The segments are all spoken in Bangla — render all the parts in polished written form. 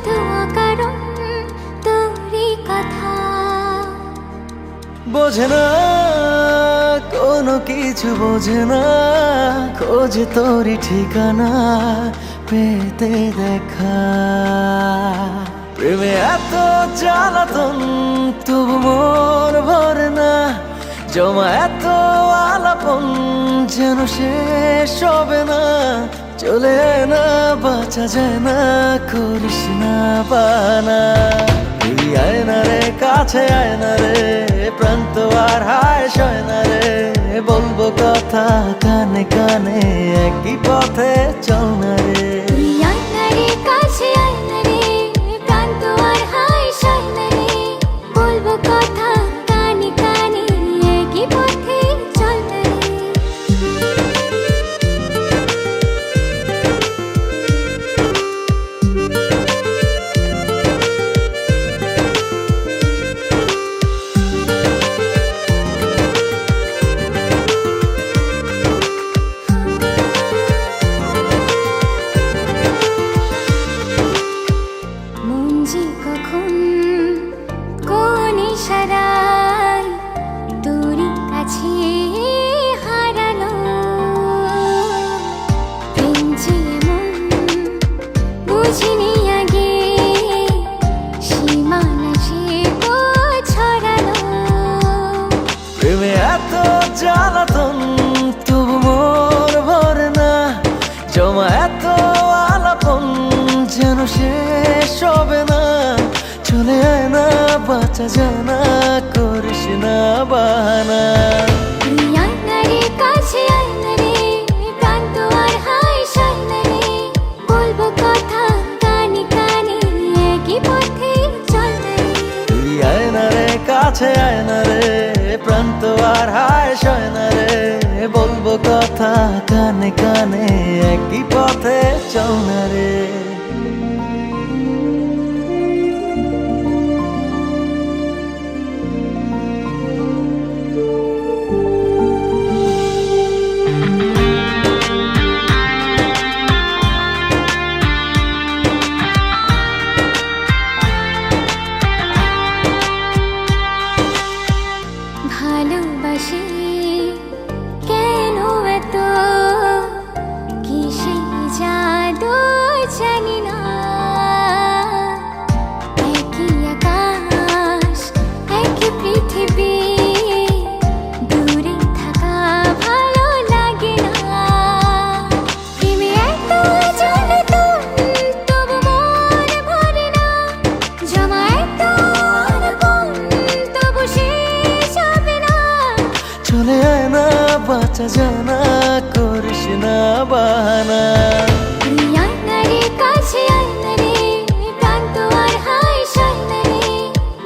শুধু অকারণ তোরই কথা। বোঝে না কোনো কিছু, বোঝে না খোঁজে তোরই ঠিকানা পেতে দেখা। প্রেমে এত জ্বালাতন তবু মন ভরে না, জমা এত আলাপন যেন শেষ হবে না। চলে আয় না, বাঁচা যায় না, করিস না বানা। এই আয় না রে, কাছে আয় না রে, প্রাণ তো আর হায় সয় না রে। বলবো কথা কানে কানে, একই পথে চল না রে। তুই আয় না রে, কাছে আয় না রে, প্রাণ তো আর হায় সয় না রে। বলবো কথা কানে কানে, একই পথে চল না রে। মন যে কখন কোন ইশারায় তোরই কাছে হারালো। প্রেম যে এমন বুঝিনি আগে, সীমানা সে ছড়ালো। প্রেমে এত জ্বালাতন তবু মন ভরে না, জমা এত আলাপন যেন শেষ হবে না। চলে আয় না, বাঁচা যায় না, করিস না বাহানা। তুই আয় না রে, কাছে আয় না রে, প্রাণ তো আর হায় সয় না রে। বলবো কথা কানে কানে, একই পথে চল না রে। তুই আয় না রে, কাছে আয় না রে, প্রাণ তো আর হায় সয় না রে। বলবো কথা কানে কানে, একই পথে চল না রে। ভালোবাসি কেন এত, কিসে জাদু জানি না। একই আকাশ একই পৃথিবী, দূরে থাকা ভালো লাগে না। প্রেমে এত জ্বালাতন তবু মন ভরে না, জমা এত আলাপন তবু শেষ হবে না। চলে আয় না, বাঁচা যায় না, করিস না বাহানা। তুই আয় না রে, কাছে আয় না রে, প্রাণ তো আর হায় সয় না রে।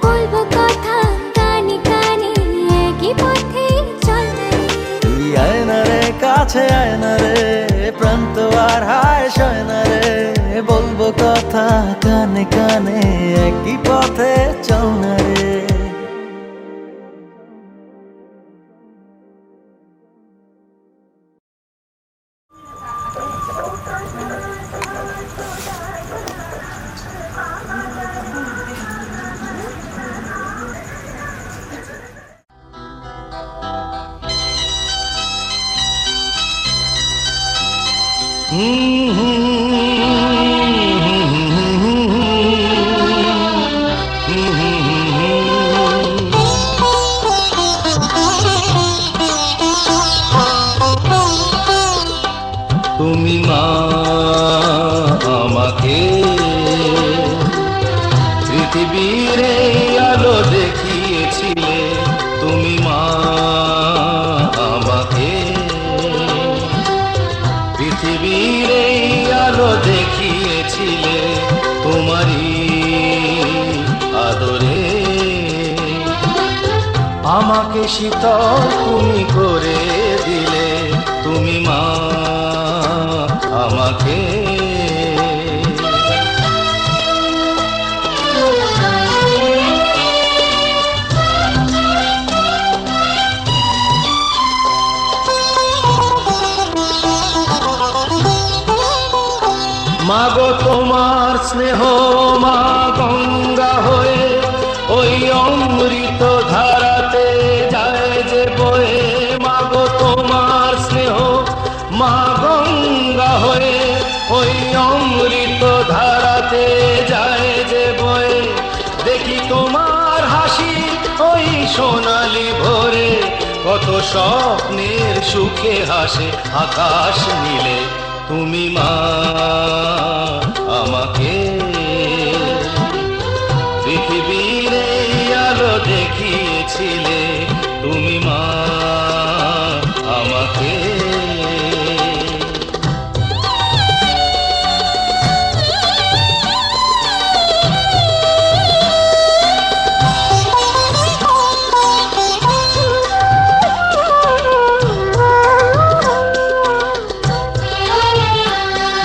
বলবো কথা কানে কানে, একই পথে চল না রে। তুই আয় না রে, কাছে আয় না রে, প্রাণ তো আর হায় সয় না রে। বলবো কথা কানে কানে, একই পথে চল না রে। তুমি মা আমাকে পৃথিবীর এই আলো দেখিয়েছিলে। তুমি মা আমাকে পৃথিবীর এই আলো দেখিয়েছিলে। তোমারই আদরে আমাকে শীতল তুমি করে দিলে। তুমি মা আমাকে মাগো তোমার তোমার স্নেহ মা গঙ্গা হয়ে ওই অমৃত ধারাতে যায় যে বয়ে, মাগো তোমার স্নেহ মা গঙ্গা হয়ে ওই অমৃত ধারাতে যায় যে বয়ে। দেখি তোমার হাসি ওই সোনালি ভোরে, কত স্বপ্নের সুখে হাসে আকাশ নীলে। তুমি মা আমাকে পৃথিবীর এই আলো দেখিয়েছিলে, তুমি মা আমাকে।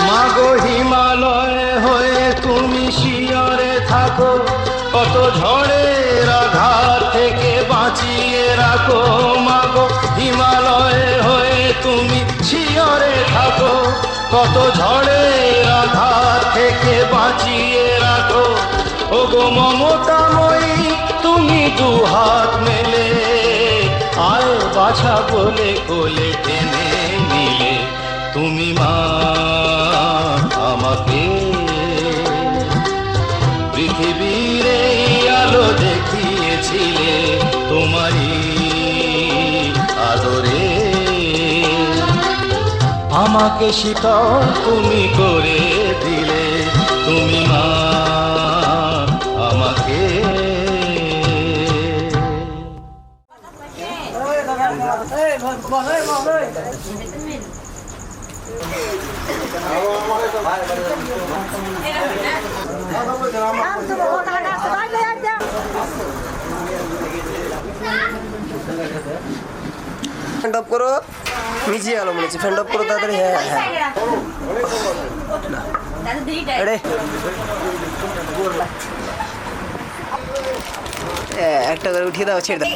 মাগো হিমালয় হয়ে তুমি শিয়রে থাকো, কত ঝড়ের আঘাত থেকে বাঁচিয়ে রাখো। মাগো হিমালয় হয়ে তুমি শিয়রে থাকো, কত ঝড়ের আঘাত থেকে বাঁচিয়ে রাখো। ওগো মমতাময়ী তুমি দুহাত মেলে আয় বাছা বলে কোলে টেনে নিলে। তুমি মা আমাকে পৃথিবীর এই আলো দেখিয়েছিলে, তোমারই আদরে আমাকে শীতল তুমি করে দিলে। তুমি মা আমাকে। ফ্যান অফ করো, মিজিয়ে আলো মনে হচ্ছে। ফ্যান অফ করো তাড়াতাড়ি। হ্যাঁ হ্যাঁ একটা করে উঠিয়ে দাও, ছেড়ে দাও।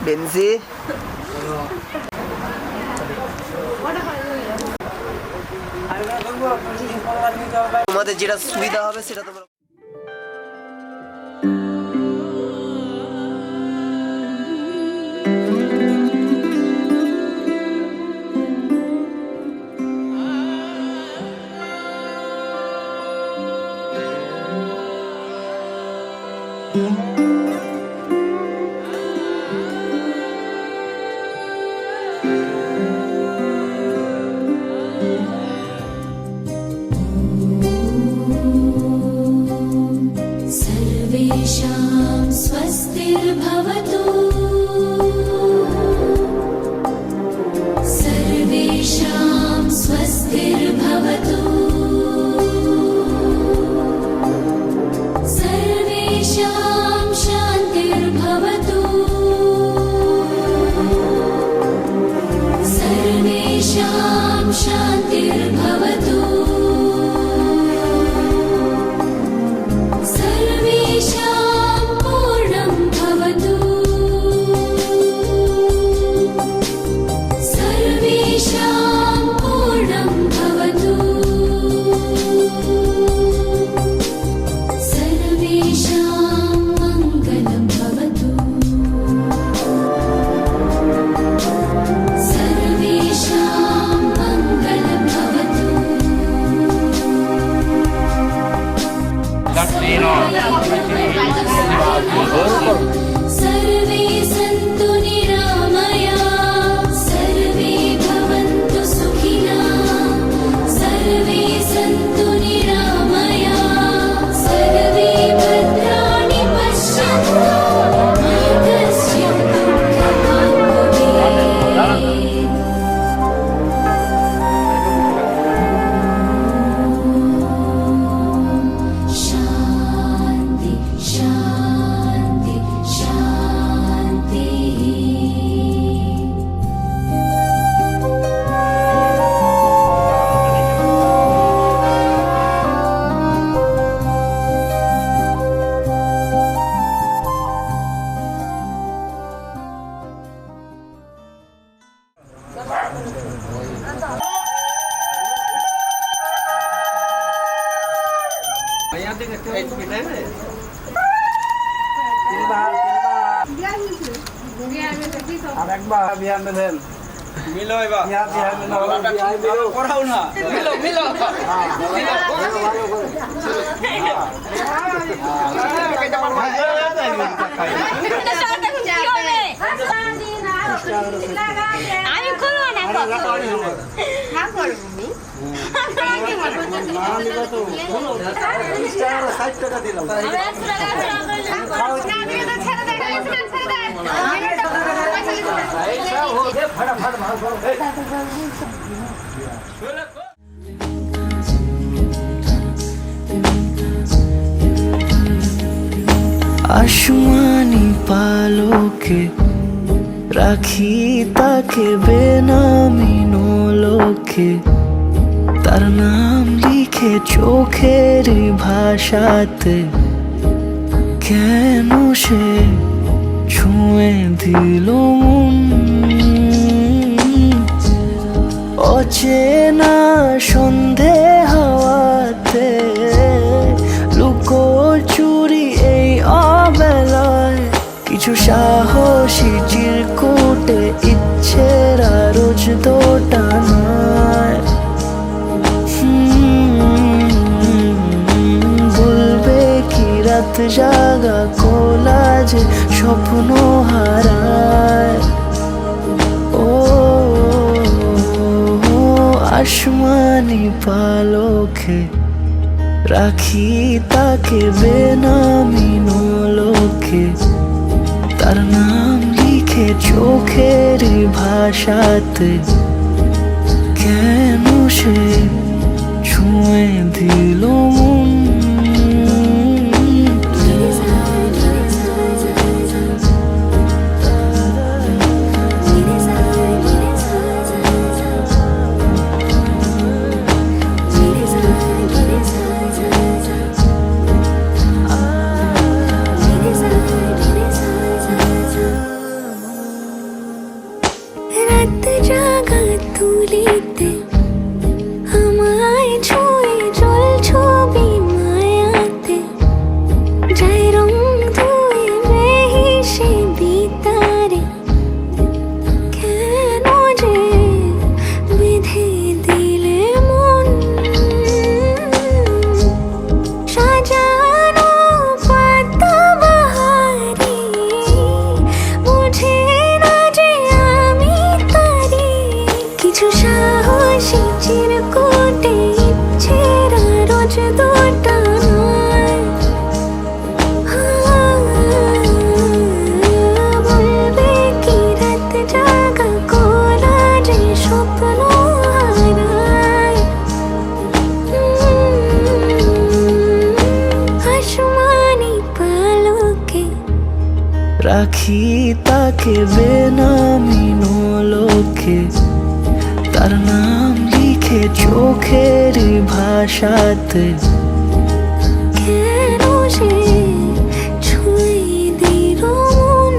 বেনসি তোমাদের যেটা সুবিধা হবে সেটা তোমরা। सर्वेषां स्वस्तिर्भवतु, सर्वेषां स्वस्तिर्भवतु, सर्वेषां शान्तिर्भवतु, सर्वेषां शान्तिर्भवतु, सर्वेषां पूर्णं भवतु, सर्वेषां पूर्णं भवतु, सर्वेषां मङ्गलं भवतु, सर्वेषां मङ्गलं भवतु। सर्वे सन्तु निरामया, सर्वे भवन्तु सुखिनः, सर्वे सन्तु निरामया, सर्वे भद्राणि पश्यन्तु, मा कश्चित् दुःखभाग् भवेत्। शान्ति शान्ति আমি খুলবো না আসমানি পালকে রাখি তাকে বেনামি নোলকে, তার নাম লিখে চোখের ভাষাতে, কেন সে ছুঁয়ে দিল মন। অচেনা সন্ধে হাওয়াতে লুকোচুরি এই অবেলায়, কিছু সাহসী চিরকুটে ইচ্ছের রোজ দোটানায়। বলবে কি রাত জাগা কোলাজে স্বপ্ন হারায়। ও আসমানি পালকে রাখি তাকে বেনামি নোলকে, তার নাম লিখে চোখের ভাষাতে, কেন সে ছুঁয়ে দিল মন। রাত জাগা তুলিতে আমায় ছুঁয়ে জল ছবি মায়াতে, যাই রং ধুয়ে বেহিসে বিতারে, কেন যে বেঁধে দিলে মন। সাজানো পাতা বাহারি বুঝে না যে আমি তারি, কিছু সাহসী চিরকুটে ইচ্ছের রোজ দোটানায়। বলবে কি রাত জাগা কোলাজে স্বপ্ন হারায়। আসমানি পালকে রাখি তাকে বেনামি নোলকে, তার নাম লিখে চোখের ভাষাতে, কেন সে ছুঁয়ে দিল মন।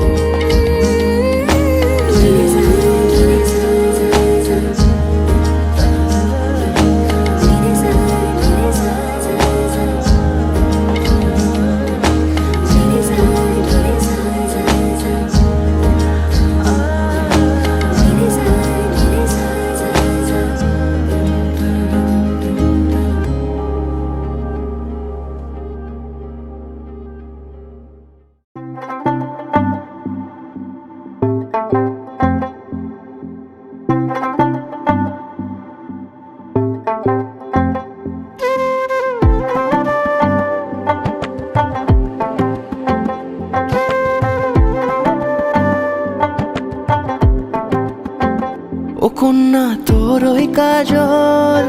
ও কন্যা তোর ওই কাজল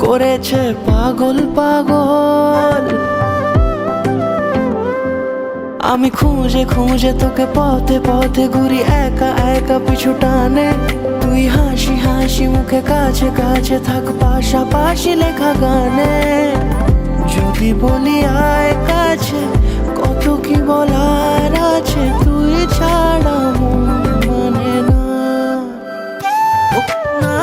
করেছে পাগল পাগল। আমি খুঁজে খুঁজে তোকে পথে পথে ঘুরি একা একা পিছু টানে, তুই হাসি হাসি মুখে কাছে কাছে থাক পাশাপাশি লেখা গানে। যদি বলি আয় কাছে কত কি বলার আছে, তুই ছাড়া মন মানে না। ও না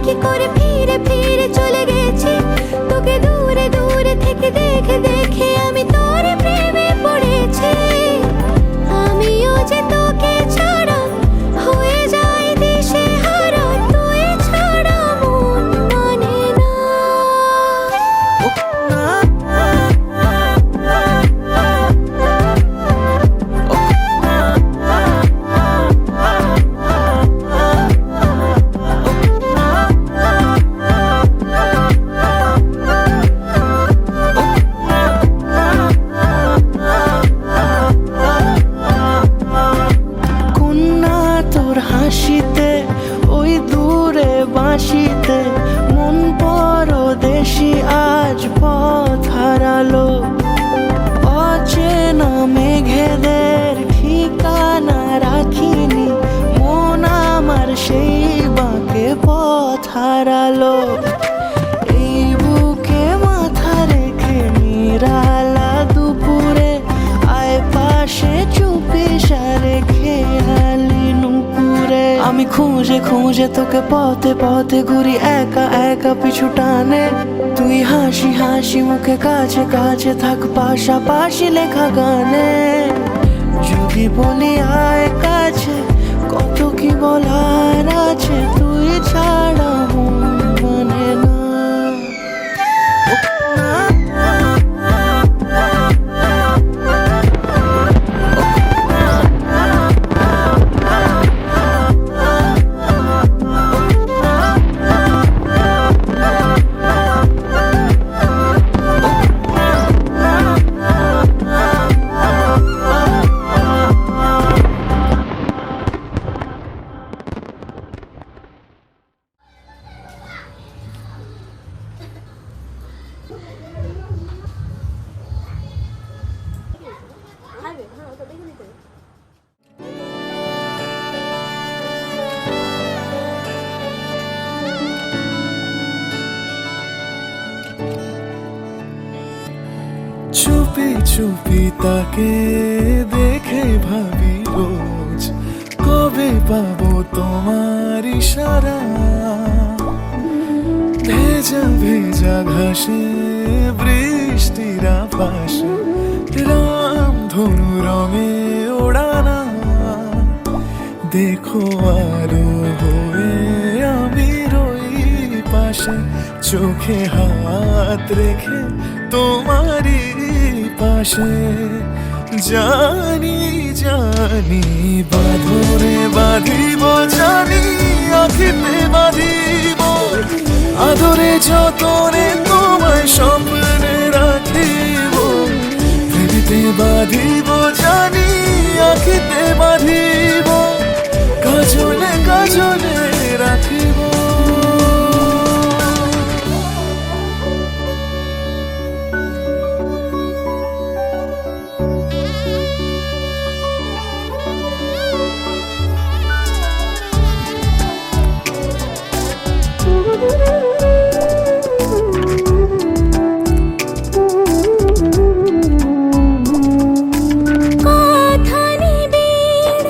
কি করে ফিরে ফিরে চলে গেছি তোকে দূরে দূরে থেকে দেখে দেখে আমি তোর প্রেমে পড়েছি আমিও যে তোকে ছাড়া হয়ে যাই দিশে হারা তুই ছাড়া মন মানে না কন্যা তোর হাসিতে ওই দূরে বাঁশিতে মন পরদেশি আজ পথ হারালো অচেনা মেঘেদের ঠিকানা রাখিনি মন আমার সেই বাঁকে পথ হারালো এই বুকে মাথা রেখে নিরালা দুপুরে আয় পাশে চুপি সারে খেয়ালি নুপুরে আমি খুঁজে খুঁজে তোকে পথে পথে ঘুরি একা একা পিছু টানে তুই হাসি হাসি মুখে কাছে কাছে থাক পাশাপাশি লেখা গানে যদি বলি আয় কাছে কত কি বলার আছে তুই ছাড়া মন মানে না চুপি চুপি তাকে দেখে ভাবি রোজ কবে পাবো তোমার ইশারা ভেজা ভেজা ঘাসে বৃষ্টির আভাসে রাম ধনু রঙে ওড়ানা দেখো আলো হয়ে আমি রই পাশে চোখে হাত রেখে তোমারই পাশে জানি জানি বাঁধরে বাঁধিব জানি আখিতে বাঁধিব আদরে যতনে তোমায় স্বপ্নে রাখিব হৃদিতে বাঁধিব জানি আখিতে বাঁধিব কাজলে কাজলে রাখিব কথা নিবিড়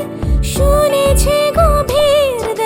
শুনেছে গভীর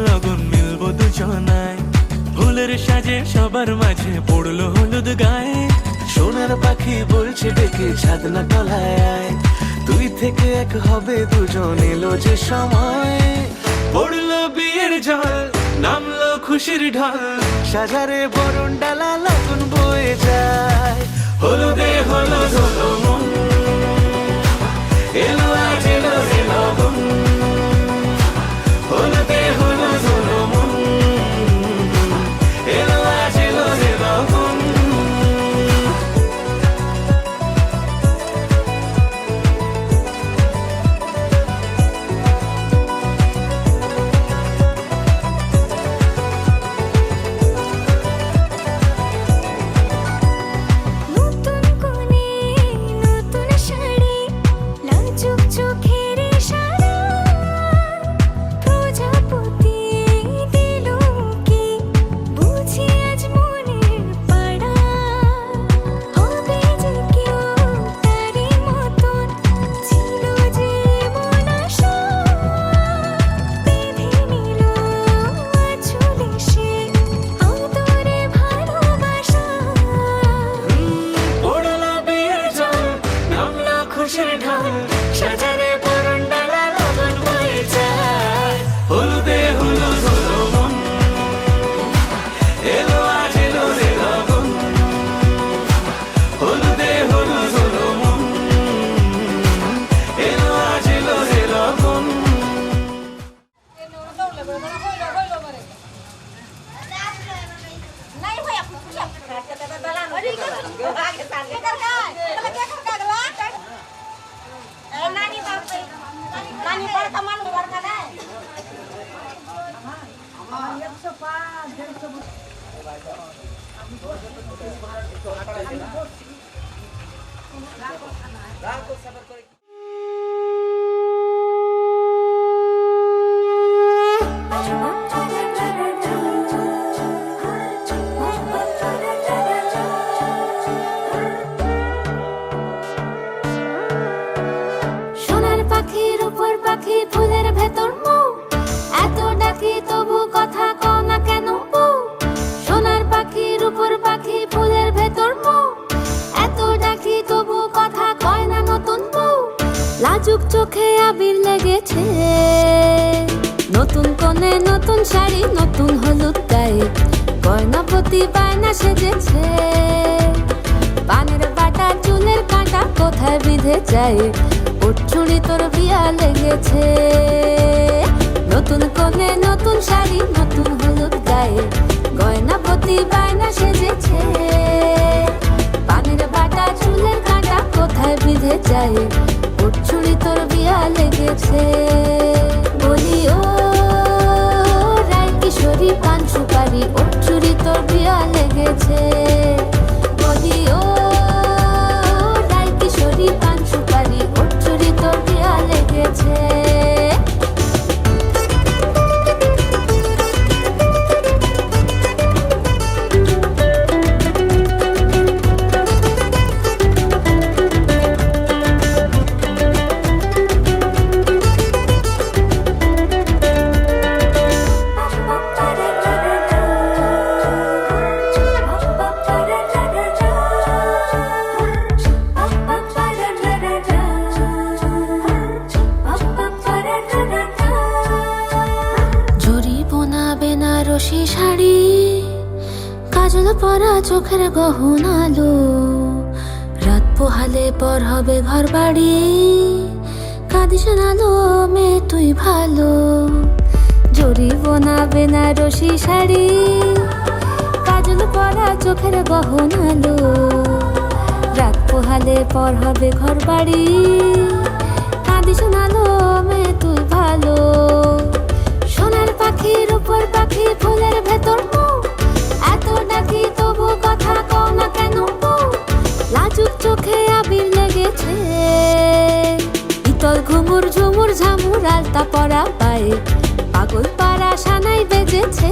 লগন মিলবো দুজনায়, ফুলের সাজে সবার মাঝে পড়লো হলুদ গায়ে। সোনার পাখি বলছে ডেকে ছাদনা তলায় আয়, দুই থেকে এক হবে দুজন, এলো যে সময়। পড়লো বিয়ের জল, নামলো খুশির ঢল, সাজারে বরণ ডালা লগন বয়ে যায়। হলুদে হলুদ হলো মন, এলো আজ এলো রে লগন। হলুদে হলুদ হলো মন, এলো আজ এলো রে লগন। নতুন কোণে নতুন শাড়ি, লাজুক চোখের ইশারা, প্রজাপতি দিল কি বুঝি আজ মনের পাড়া। হবে যে কেউ তারই মতন, ছিল যে মন আশা, বেঁধে নিল আঁচলে সে আদরে ভালোবাসা। পড়লো বিয়ের জল, নামলো খুশির ঢল, সাজারে বরণ ডালা লগন বয়ে যায়। হলুদে হলুদ হলো মন, এলো আজ এলো রে লগন। হলুদে হলুদ হলো মন, এলো আজ এলো রে লগন। সোনার পাখির উপর পাখি, ফুলের ভেতর মৌ, এত ডাকি তবু কথা কও না কেন বউ। সোনার পাখির উপর পাখি, ফুলের ভেতর মৌ, এত ডাকি তবু কথা কয় না নতুন বউ। লাজুক চোখে আবির লেগেছে, নতুন কোণে নতুন শাড়ি, নতুন হলুদ গায়ে, গয়নাপতি বায়না সেজেছে। পানের বাটা চুলের কাঁটা কোথায় বিঁধে যায়, ওর চুড়ি তোর বিয়া লেগেছে। নতুন কোণে নতুন শাড়ি, নতুন হলুদ গায়ে, গয়নাপতি বায়না সেজেছে। পানের বাটা চুলের কাঁটা কোথায় বিঁধে যায়, ওর চুড়ি তোর বিয়া লেগেছে। বলি ও রায় কিশোরী পান সুপারি, ওর চুড়ি তোর বিয়া লেগেছে। বলি ও রায় কিশোরী পান সুপারি, ওর চুড়ি তোর বিয়া লেগেছে। বেনারসি শাড়ি, কাজল পরা চোখের গহনালো, রাত পোহালে পর হবে ঘর বাড়ি, কাঁদিস নালো মেয়ে তুই ভালো। জরি বোনা বেনারসি শাড়ি, কাজল পরা চোখের গহনালো, রাত পোহালে পর হবে ঘর বাড়ি, কাঁদিস নালো মেয়ে তুই ভালো। সোনার পাখির উপর পাখি, ফুলের ভেতর মৌ, এত ডাকি তবু কথা কও না কেন বউ। লাজুক চোখে আবির লেগেছে, ইতল ঘুমুর ঝুমুর ঝামুর আলতা পরা পায়ে, পাগল পাড়া সানাই বেজেছে।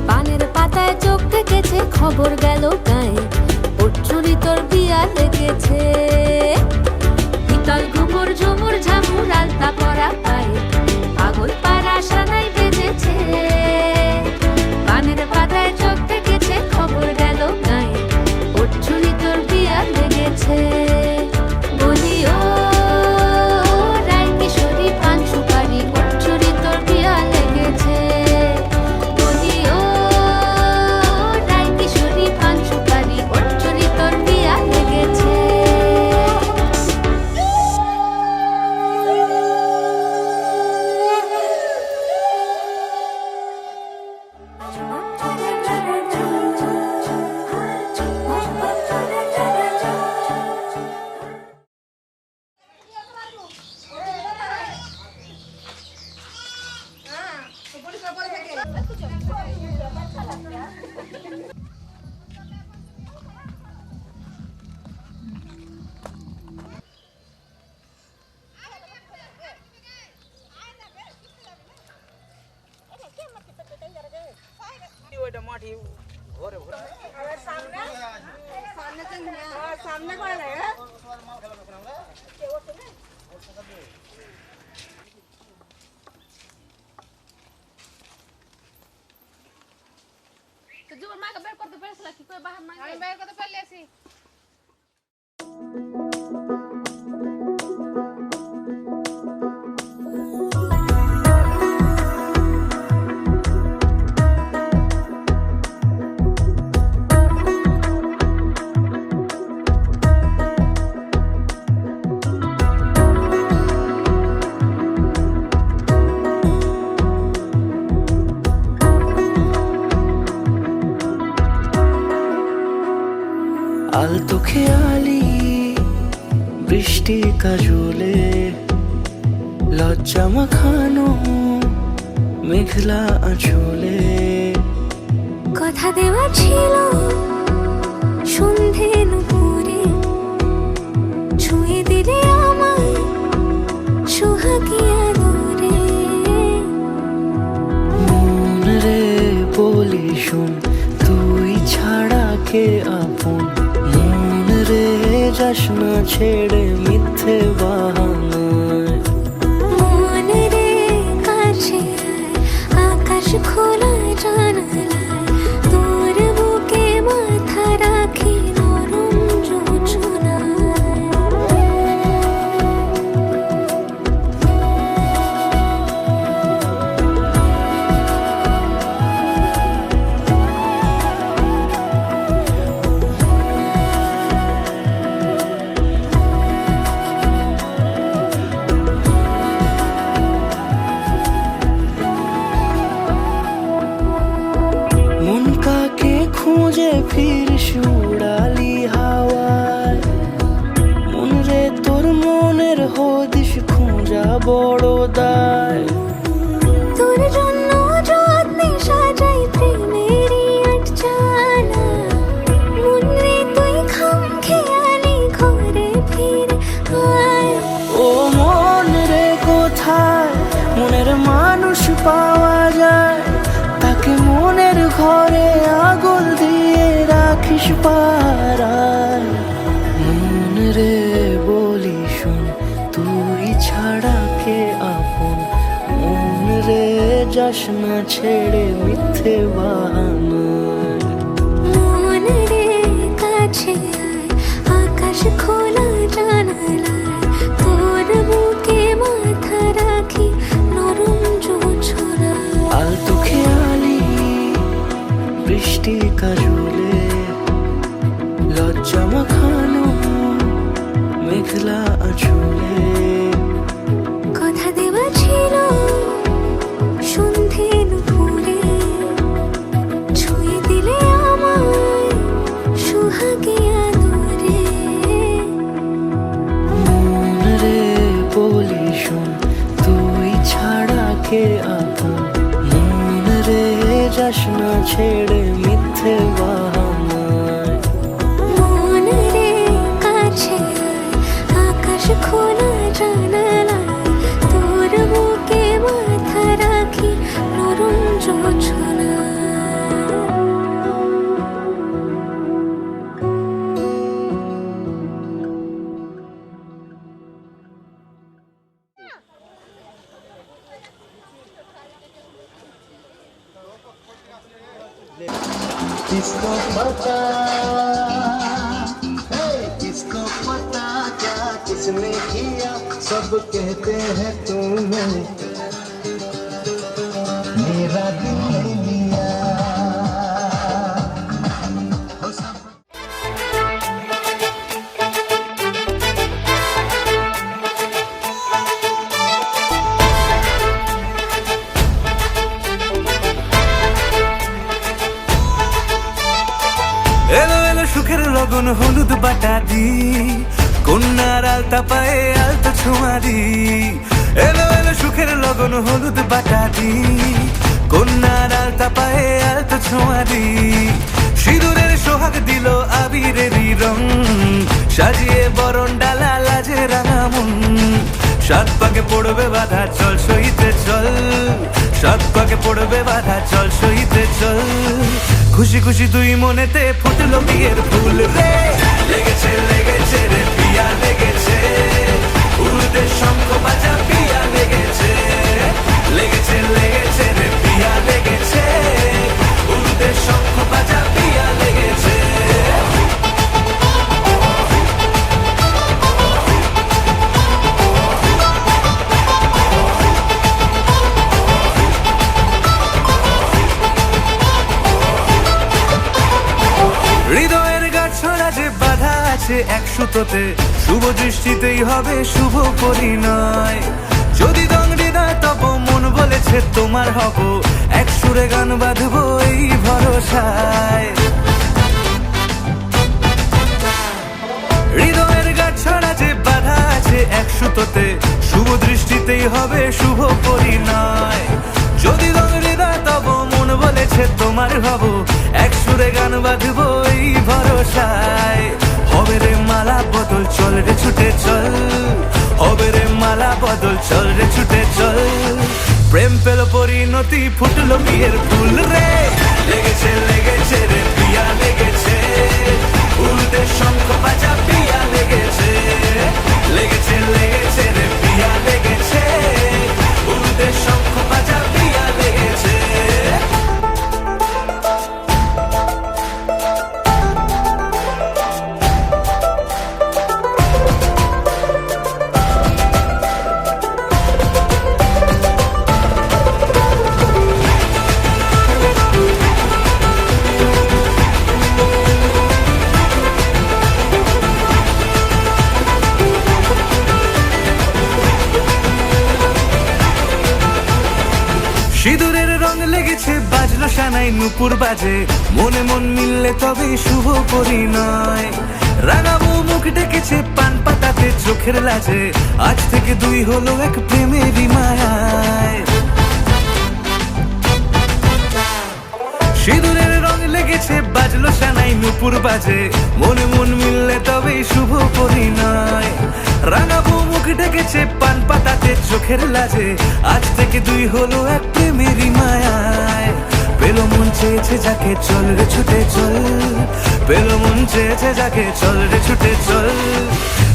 পানের পাতায় চোখ থেকেছে, খবর গেল গায়ে, ওর চুরি তোর বিয়া লেগেছে। ইতল ঘুমুর ঝুমুর ঝামুর আলতা পরা পায়ে, পাগল পাড়া সানাই তো জীবন মাকে বের করতে পেরেছিল কি করে বাহার মাকে আমি বের করতে পারলেছি আলতো খেয়ালি বৃষ্টি কাজলে লজ্জা মাখানো মেঘলা আঁচলে কথা দেওয়া ছিল সন্ধে নুপুরে ছুঁয়ে দিলে আমায় সোহাগী আদরে মন রে বলি শোন তুই ছাড়া কে আপন মন রে যাস না ছেড়ে মিথ্যে বাহানায় মন রে কাছে আয়, আকাশ খোলা জানালায় তোর বুকে মাথা রাখি নরম যোজনায় মন কাকে খুঁজে ফিরিস উড়ালি হাওয়ায় মন রে তোর মনের হদিস খোঁজা বড় দায় তোর জন্য যত্নে সাজাই প্রেমেরই আটচালা মন রে তুই খাম খেয়ালি ঘরে ফিরে আয় ও মন রে কোথায় মনের মানুষ পাওয়া যায় তাকে মনের ঘরে আগুন দিয়ে রাখিস পাড়ায় মন রে বলি শোন তুই ছাড়া কে আপন মন রে যাস না ছেড়ে মিথ্যে বাহানায় মন রে কাছে আয়, আকাশ খোলা জানালায় তোর বুকে মাথা রাখি নরম যোজনায় আলতো খেয়ালি বৃষ্টি কাজলে লজ্জা মাখানো মেঘলা আঁচলে কথা দেওয়া ছিল সন্ধে নুপুরে ছুঁয়ে দিলে আমায় সোহাগী আদরে মন রে বলি শোন তুই ছাড়া কে আপন মন রে যাস না ছেড়ে মিথ্যে বাহানায় মন রে কাছে আয়, আকাশ খোলা জানালায় তোর বুকে মাথা রাখি নরম যোজনায় किसको पता है किसको पता क्या किसने किया सब कहते हैं तूने मेरा दिल नहीं लिया हो सब এলো এলো সুখের লগন হলুদ বাটা দি কন্যার আলতা পায়ে আলতা ছোঁয়া দি এলো এলো সুখের লগন হলুদ বাটা দি কন্যার আলতা পায়ে আলতা ছোঁয়া দি সিঁদুরের সোহাগ দিল আবিরেরই রং সাজিয়ে বরণ ডালা লাজে রাঙা মন সাত পাকে পড়বে বাধা চল সইতে চল সাত পাকে পড়বে বাধা চল সইতে চল খুশি খুশি দুই মনেতে ফুটলো বিয়ের ফুল রে। লেগেছে লেগেছে রে পিয়া লেগেছে, উরুদের শঙ্খ বাজা পিয়া লেগেছে। লেগেছে লেগেছে রে পিয়া লেগেছে, উরুদের শঙ্খ বাজা পিয়া লেগেছে। হৃদয়ের গাছড়া যে বাধা আছে এক সুতোতে, শুভ দৃষ্টিতেই হবে শুভ পরিণয়। যদি দংড়ি দেয় তব মন বলেছে তোমার হব, এক সুরে গান বাঁধবো এই ভরসায়। হৃদয়ের গাছড়া যে বাধা আছে এক সুতোতে, শুভ দৃষ্টিতেই হবে শুভ পরিণয়। যদি দংড়ি দেয় তব মন বলেছে তোমার হব, এক সুরে গান বাঁধবো এই ভরসায়। হবে রে মালা বদল চল রে ছুটে চল, হবে রে মালা বদল চল রে ছুটে চল। প্রেম পেল পরিণতি ফুটলো বিয়ের ফুল রে। লেগেছে লেগেছে রে পিয়া লেগেছে, উরুদের শঙ্খ বাজা পিয়া লেগেছে। লেগেছে লেগেছে রে পিয়া লেগেছে, উরুদের শঙ্খ বাজা পিয়া লেগেছে। সিঁদুরের রং লেগেছে বাজলো সানাই নুপুর বাজে, মনে মন মিললে তবে শুভ পরিণয়। রাঙাবো মুখ ডেকেছে পান পাতাতে চোখের লাজে, আজ থেকে দুই হলো এক প্রেমেরই মায়ায়। সিঁদুরের রং লেগেছে বাজলো সানাই নুপুর বাজে, মনে মন মিললে তবে শুভ পরিণয়। রাঙাবো মুখ ডেকেছে পান পাতাতে চোখের লাজে, আজ থেকে দুই হলো এক প্রেমেরই মায়ায়। পেলো মন চেয়েছে যাকে চল রে ছুটে চল, পেলো মন চেয়েছে যাকে চল রে ছুটে চল।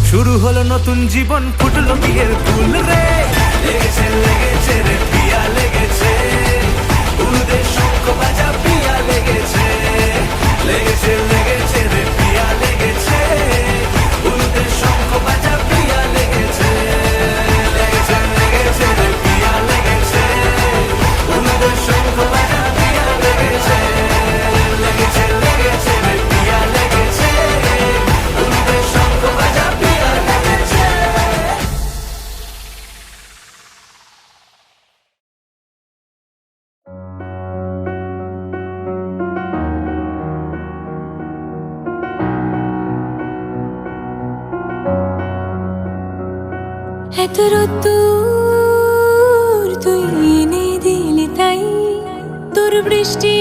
শুরু হলো নতুন জীবন ফুটলো বিয়ের ফুল রে। লেগেছে লেগেছে রে পিয়া লেগেছে, উরুদের শঙ্খ বাজা পিয়া লেগেছে। লেগেছে লেগেছে রে পিয়া লেগেছে, উরুদের শঙ্খ বাজা পিয়া লেগেছে। লেগেছে লেগেছে রে পিয়া লেগেছে, উরুদের শঙ্খ বাজা পিয়া লেগেছে। লেগেছে লেগেছে রে পিয়া লেগেছে, উরুদের শঙ্খ বাজা পিয়া লেগেছে। এত রোদ্দুর তুই এনে দিলি তাই, তোর বৃষ্টি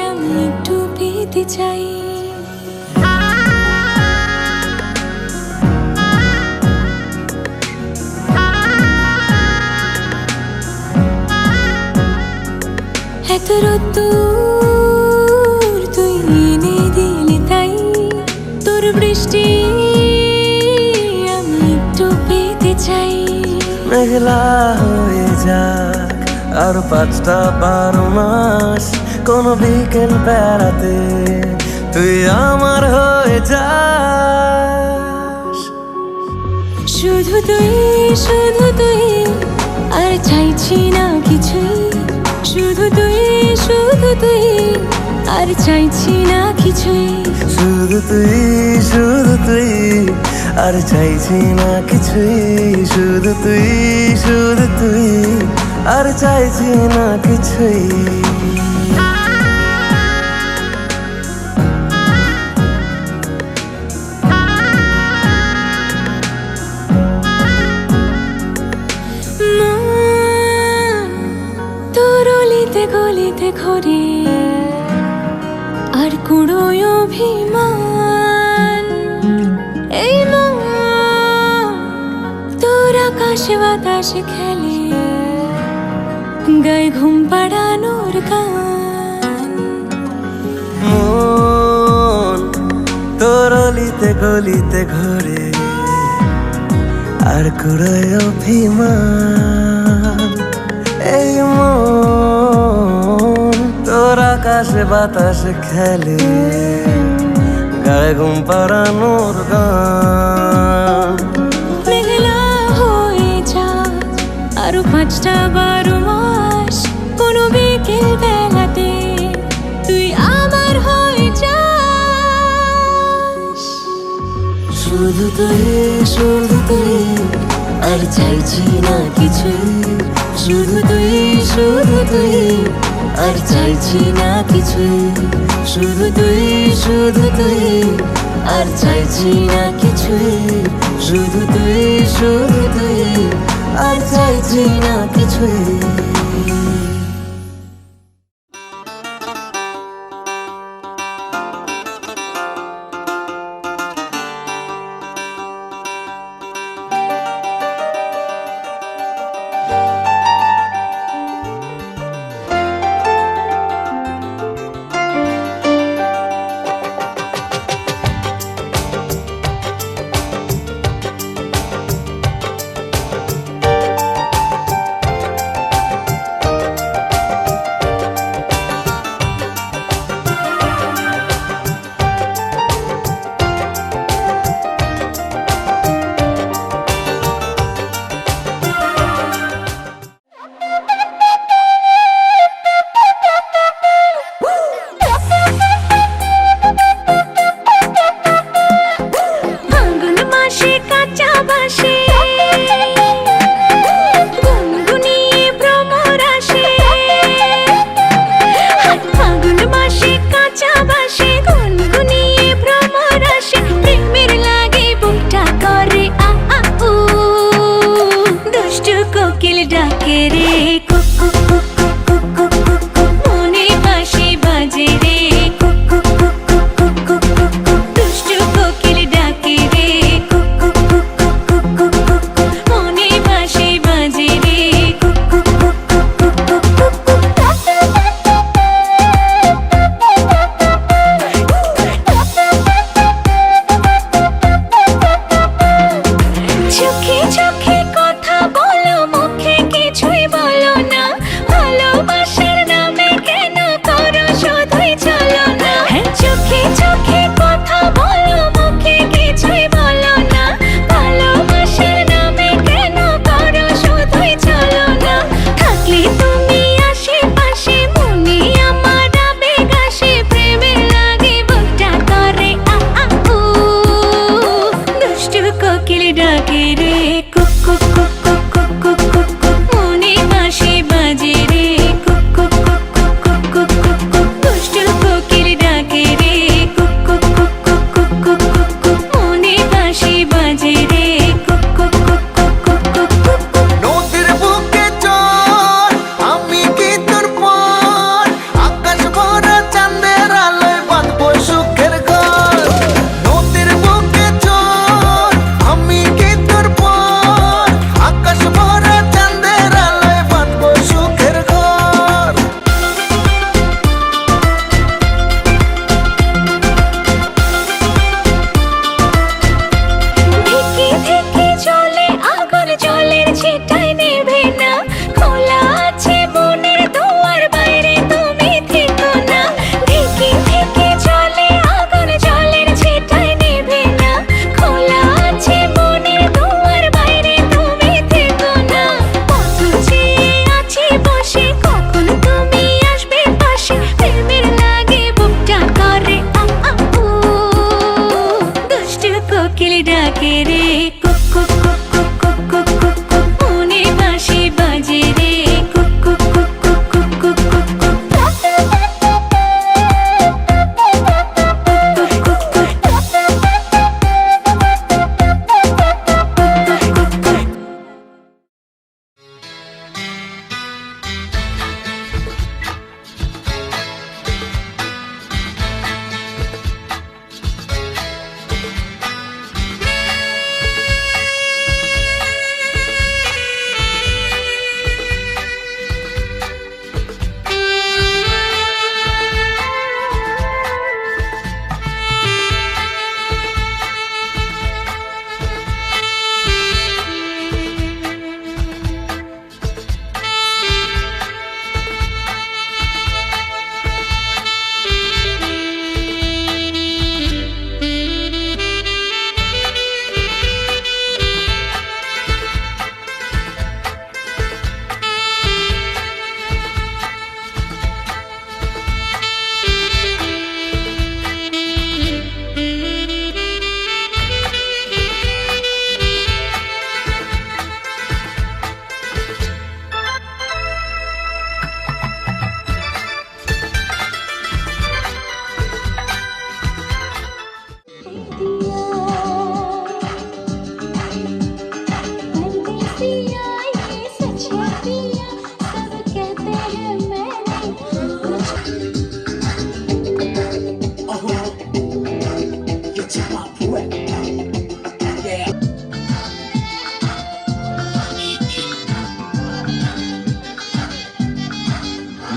আমি একটু পেতে চাই। এত রোদ্দুর তুই এনে দিলি তাই, তোর বৃষ্টি আমি একটু পেতে চাই। মেঘলা হয়ে যাক আর 5টা 12 মাস, কোনো বিকেল বেড়াতে তুই আমার হয়ে যাস। শুধু তুই আর চাইছি না কিছুই, শুধু তুই আর চাইছি না কিছুই। শুধু তুই আর চাইছি না কিছুই, শুধু তুই আর চাইছি না কিছুই। তোর অলিতে গলিতে ঘরে আর কুড়োয় অভিমান, এই মন তোর আকাশে বাতাসে খেলে, গায়ে ঘুম পাড়ানোর গান। তোর অলিতে গলিতে ঘরে আর কুড়ায় অভিমান। এই মন তোর আকাশে বাতাসে খেলে, গায়ে ঘুম পাড়ানোর গান। মেঘলা হয়ে যা আরো 5টা-12 মাস, কোনো বিকেল বেলাতে তুই আমার হয়ে যাস। শুধু তুই আর চাইছি না কিছুই, শুধু তুই আর চাইছি না কিছুই, শুধু তুই আর চাইছি না কিছুই, শুধু তুই আর চাইছি না কিছুই।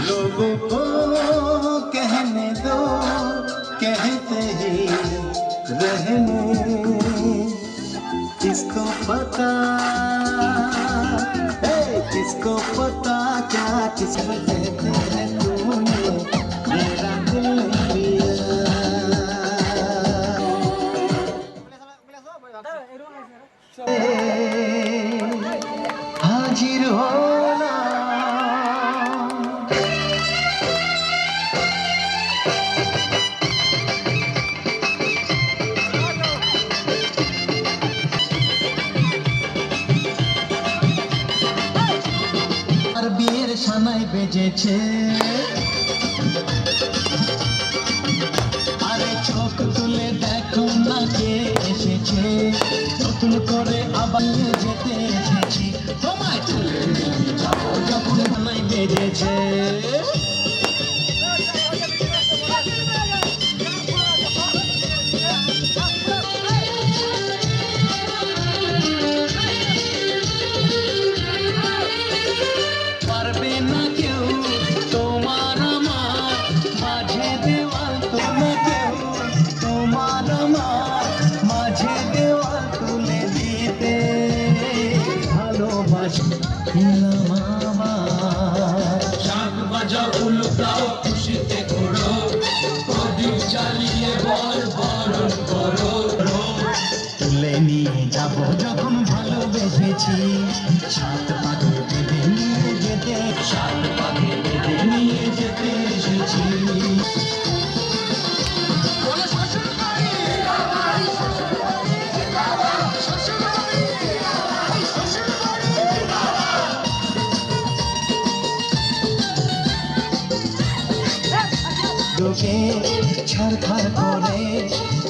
लोगों को कहने दो, कहते ही रहने, किसको पता, किसको पता क्या किस कहते हैं तूने मेरा दिल लिया। हाजिर होना আর বিয়ের সানাই বেজেছে, আরে চোখ তুলে দেখো না কে এসেছে, নতুন করে আবার যেতে এসেছি, তোমায় তুলে নিয়ে যাবো যখন সানাই বেজেছে। পারবে না কেউ তোমার আমার মাঝে দেওয়াল তুলে, কেউ তোমার আমার মাঝে দেওয়াল তুলে দিতে, ভালোবাসি শাক বাজা উল্টাও খুশিতে ঘোরো, প্রদীপ জ্বালিয়ে বল বরণ করো, তুলে নিয়ে যাবো যখন ভালোবেসেছি, সাত পাখি বেঁধে নিয়ে যেতে, সাত পাখি বেঁধে নিয়ে যেতে এসেছি। তোকে ছাড়খাড় করে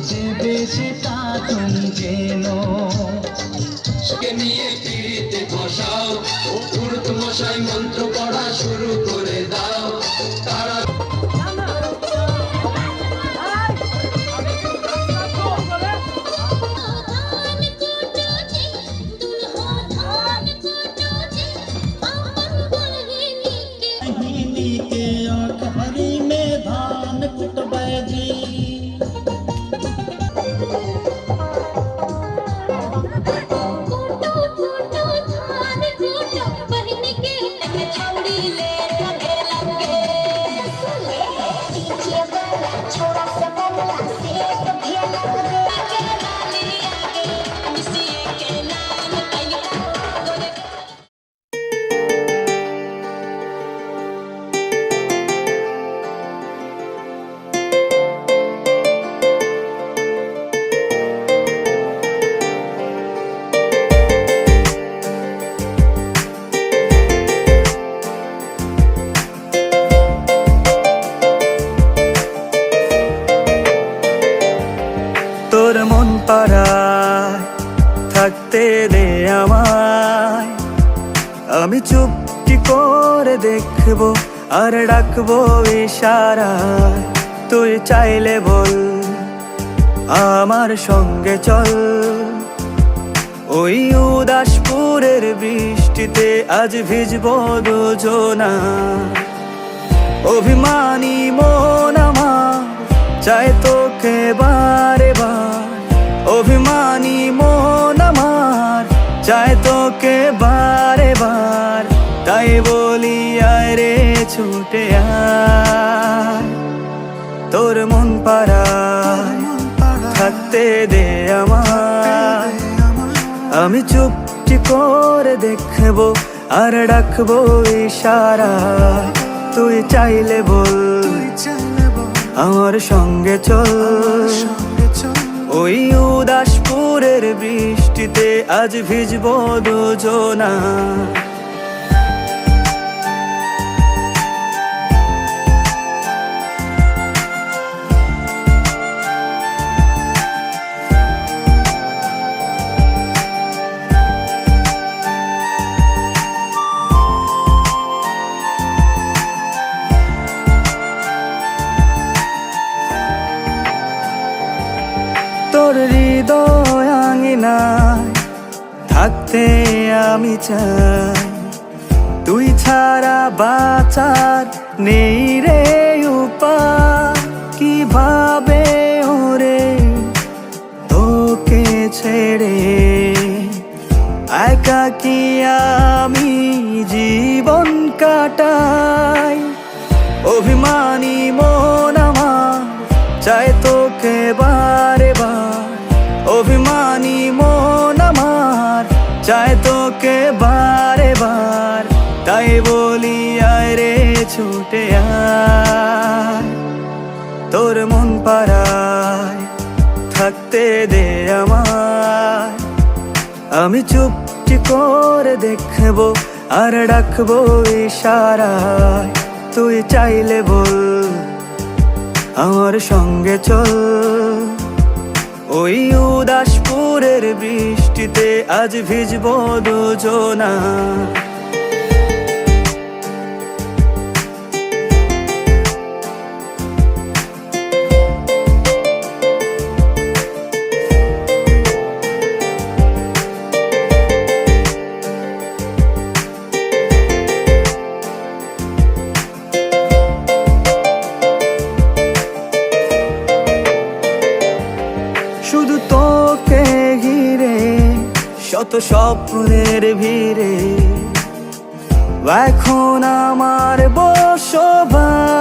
দেবে সেটা তুমি জেনো, নিয়ে পিড়িতে বসাও, পুরুত মশাই মন্ত্র পড়া শুরু করে দাও, তারা के अखबारी में धान कुटबै जी, छोड़ा सा बंगला से तो खेला के डाली आगे किसी के नाम कहियो गोरे। তোর মন পাড়ায় থাকতে দে আমায়, আমি চুপটি করে দেখবো আর ডাকবো ইশারায়, তুই চাইলে বল আমার সঙ্গে চল, ওই উদাসপুরের বৃষ্টিতে আজ ভিজবো দুজনা, অভিমানী মন আমার চায় তোকে বারে বার, অভিমানী মন আমার চায় তোকে বারে বার, তাই বলি আয় রে ছুটে আয়, তোর মন পাড়ায় থাকতে দে আমায়, আমি চুপটি করে দেখবো আর ডাকবো ইশারায়, তুই চাইলে বল আমার সঙ্গে চল, ওই উদাসপুরের বৃষ্টিতে আজ ভিজবো দুজনা। তোর হৃদয় আঙিনায় থাকতে আমি চাই, তুই ছাড়া বাঁচার নেই রে উপায়। কিভাবে ওরে তোকে ছেড়ে একাকী আমি জীবন কাটাই। অভিমানী মন আমার চায় তোকে বারে বার, অভিমানী মন আমার চায় তোকে বারে বার। তাই বলি আয় রে ছুটে আয়, তোর মন পাড়ায় থাকতে দে আমায়। আমি চুপটি করে দেখবো আর ডাকবো ইশারায়, তুই চাইলে বল আমার সঙ্গে চল। ওই উদাসপুরের বৃষ্টিতে আজ ভিজবো দুজনা। শুধু তোকে ঘিরে শত স্বপ্নের ভিড়ে এখন আমার বসবাস।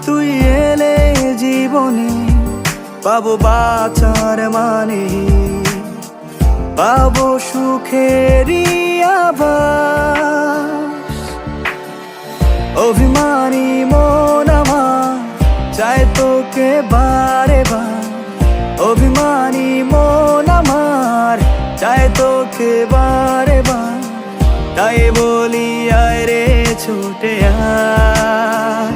তুই এলে জীবনে পাবো বাঁচার মানে, পাবো সুখেরই আভাস। অভিমানী মন আমার চায় তোকে বারে বার, অভিমানী মন আমার চায় তোকে বারে বার। তাই বলি আয় রে ছুটে আয়,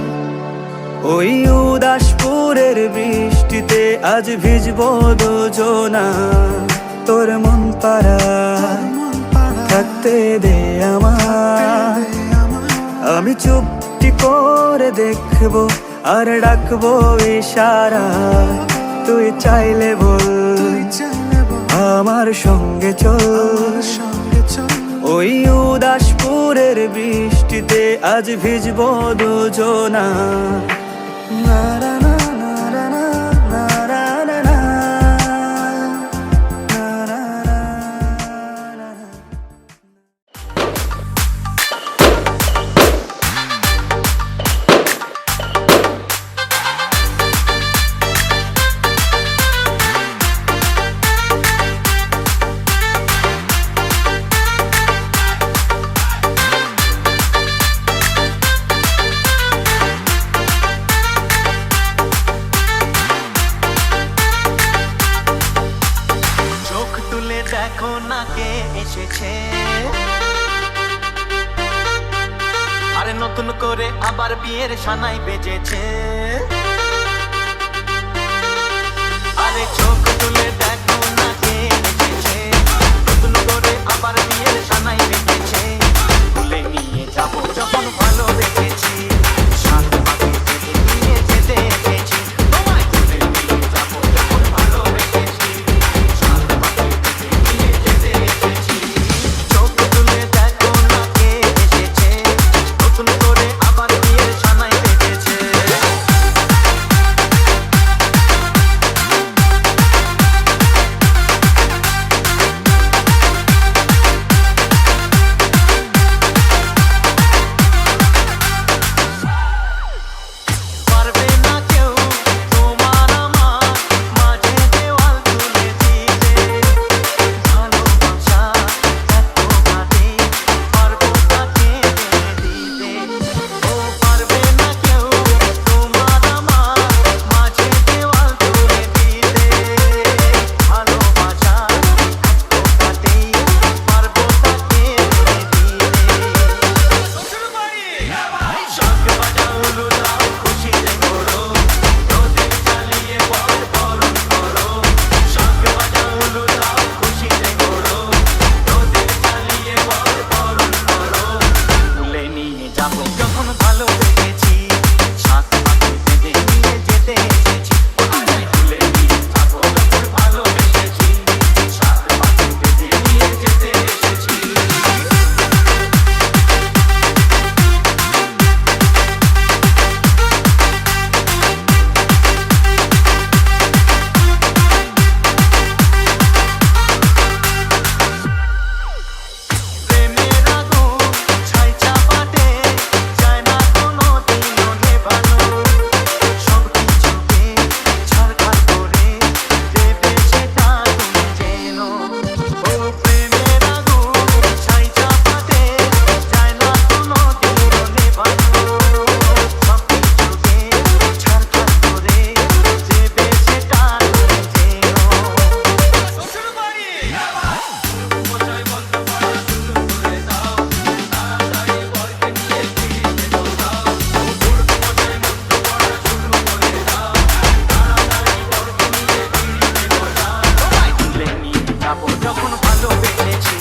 ওই উদাসপুরের বৃষ্টিতে আজ ভিজবো দুজনা। তোর মন পাড়ায় থাকতে দে আমায়, আমি চুপটি করে দেখবো আর ডাকবো ইশারা। তুই চাইলে বল আমার সঙ্গে চল। ওই উদাসপুরের বৃষ্টিতে আজ ভিজবো দুজনা। না না না না না না না না না না না। দেখো না কে এসেছে, আরে নতুন করে আবার বিয়ের সানাই বেজেছে। আরে চোখ তুলে দেখো না কে এসেছে, নতুন করে আবার বিয়ের সানাই বেজেছে। তুলে নিয়ে যাবো যখন ভালো দেখেছি, সাত পাখি নিয়ে যেতে এসেছি। তোমায় তুলে নিয়ে যাবো যখন ভালো দেখেছি, সাত পাখি নিয়ে যেতে এসেছি। চোখ তুলে দেখো না কে এসেছে, নতুন করে আবার বিয়ের সানাই বেজেছে। যাবো যখন ভালোবেসেছি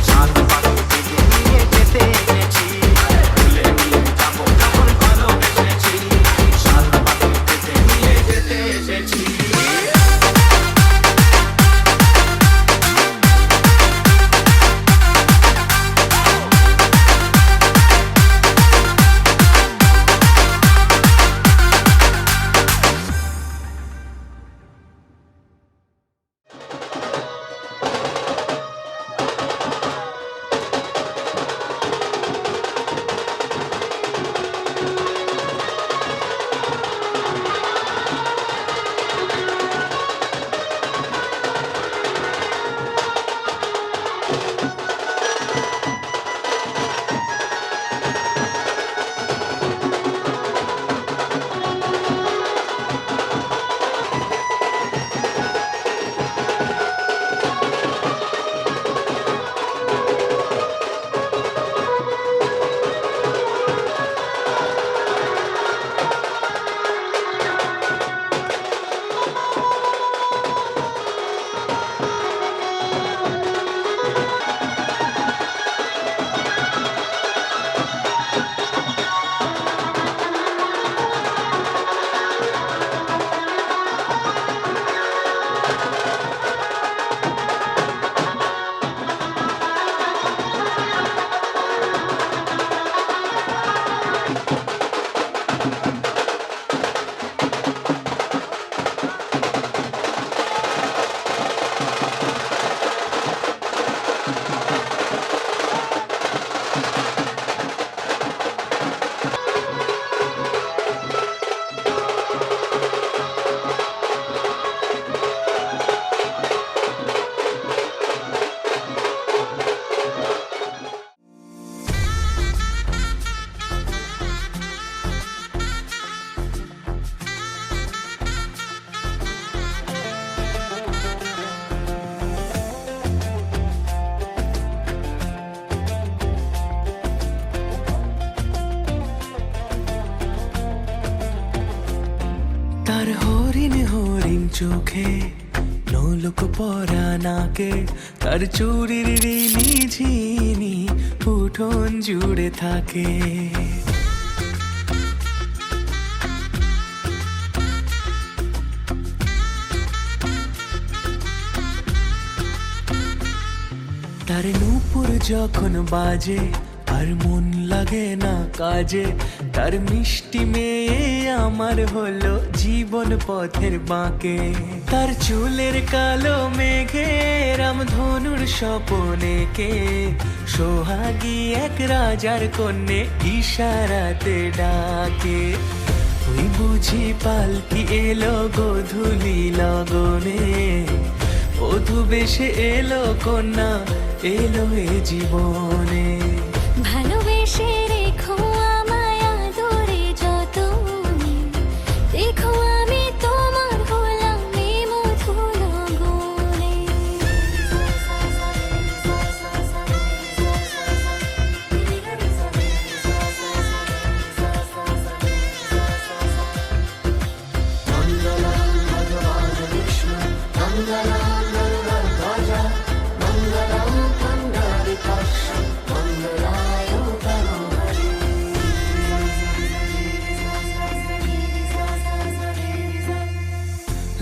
সাত পাখি থেকে নিয়ে যেতে এনেছি মিলে মিলে যাবো যখন ভালোবেসেছি সাত পাখি থেকে নিয়ে যেতে এসেছি তার হরিণ হরিণ চোখে নোলক পরা নাকে তার চুরির রিনি ঝিনি উঠোন জুড়ে থাকে তার নূপুর যখন বাজে আর মন লাগে না কাজে তার মিষ্টি মেয়ে আমার হলো জীবন পথের বাঁকে তার চুলের কালো মেঘে রামধনুর স্বপনে কে সোহাগী এক রাজার কন্যে ইশারাতে ডাকে ওই বুঝি পালকি এলো গোধূলি লগনে বধূ বেশে এলো কন্যা এলো এ জীবনে ভালোবেসে রেখো আমায় আদরে যতনে দেখো আমি তোমার হলাম এই মধুর গুণে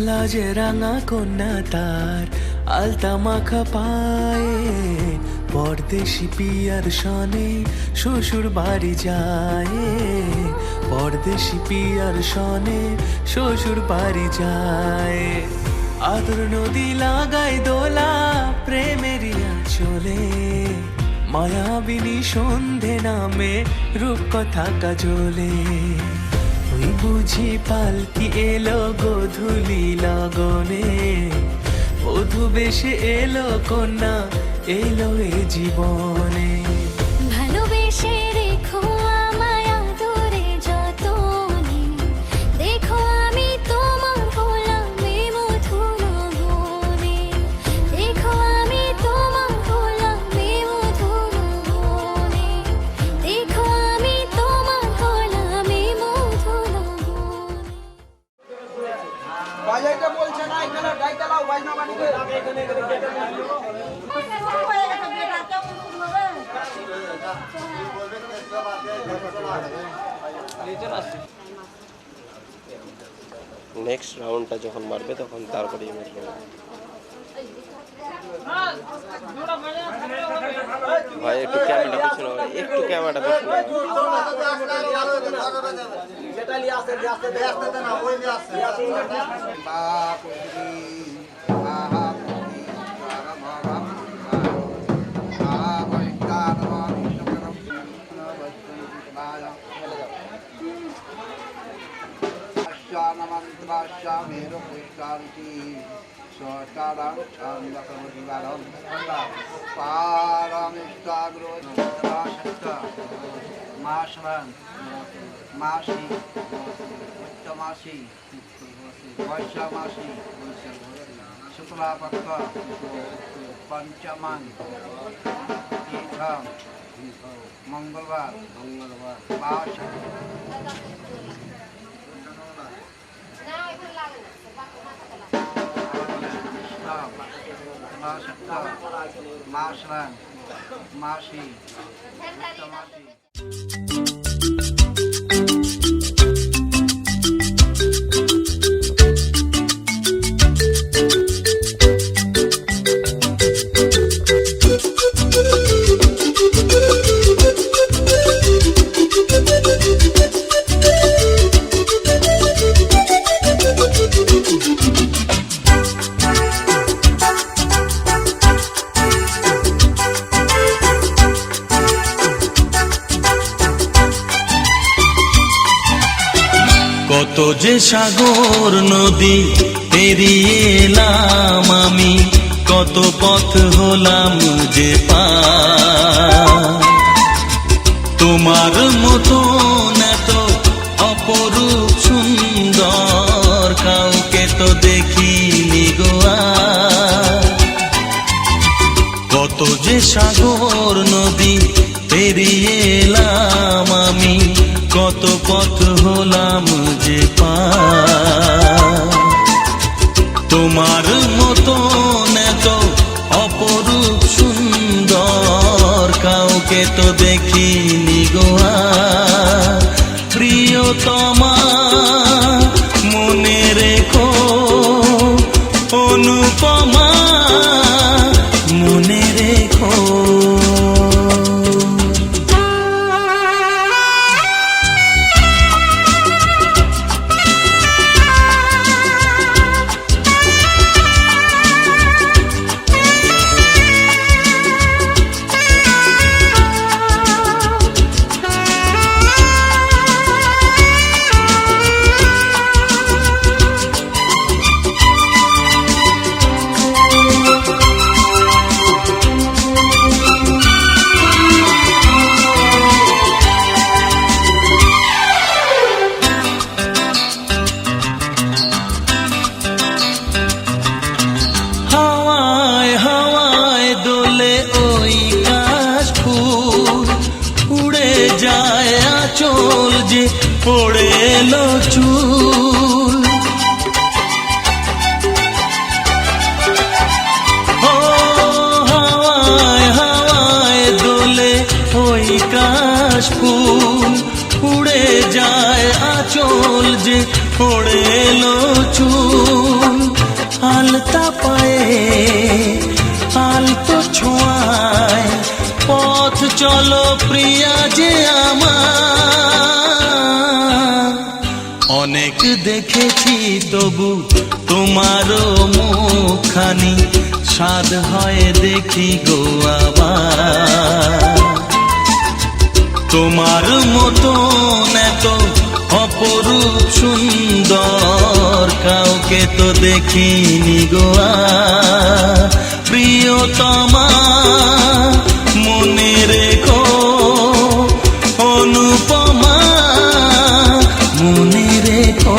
লাজে রাঙা কন্যা তার আলতা মাখা পায়ে পরদেশি পিয়ার সনে শ্বশুর বাড়ি যায় পরদেশি পিয়ার সনে শ্বশুর বাড়ি যায় আদর নদী লাগাই দোলা প্রেমেরিয়া চলে মায়াবিনী সন্ধে নামে রূপকথা কাজলে ওই বুঝি পালকি এলো গোধূলি লগনে বধূ বেশে এলো কন্যা এলো এ জীবনে ভালোবেসে রেখো আমায় আদরে যতনে দেখো আমি তোমার হলাম এই মধুর গুণে দেখো আমি তোমার হলাম এই মধুর গুণে দেখো আমি তোমার হলাম এই মধুর গুণে বাজাইটা বলছে না এখানে গাই চালাও নেক্সট রাউন্ডটা যখন মারবে তখন তারপরে ভাই একটু ক্যামেরা পিছনে একটু ক্যামেরাটা পিছনে শুক্লাপক্ষ পঞ্চমান মঙ্গলবার মাসরান মাসি কত যে সাগর নদী পেরিয়ে এলাম আমি, কত পথ হলাম যে পার। তোমার মতো এত অপরূপ সুন্দর কাউকে তো দেখিনি গো আর। কত যে সাগর নদী পেরিয়ে এলাম আমি, কত পথ হলাম যে পার। তোমার মতো এত অপরূপ সুন্দর কাউকে তো দেখিনি গো আর। প্রিয়তমা মনে রেখো, অনুপমা মনে রেখো। পড়ে এলো চুল, ও হাওয়ায় হাওয়ায় দোলে ওই কাশ ফুল। উড়ে যায় আঁচল যে পড়ে এলো চুল। আলতা পায়ে আলতো ছোঁয়ায় পথ চলো প্রিয়া যে আমার। অনেক দেখেছি তবু তোমারও মুখখানি, স্বাদ হয় দেখি গো আবার। তোমার মতো এত অপরূপ সুন্দর কাউকে তো দেখিনি গো আর। প্রিয়তমা মনে রেখো, অনুপমা মনে রেখো।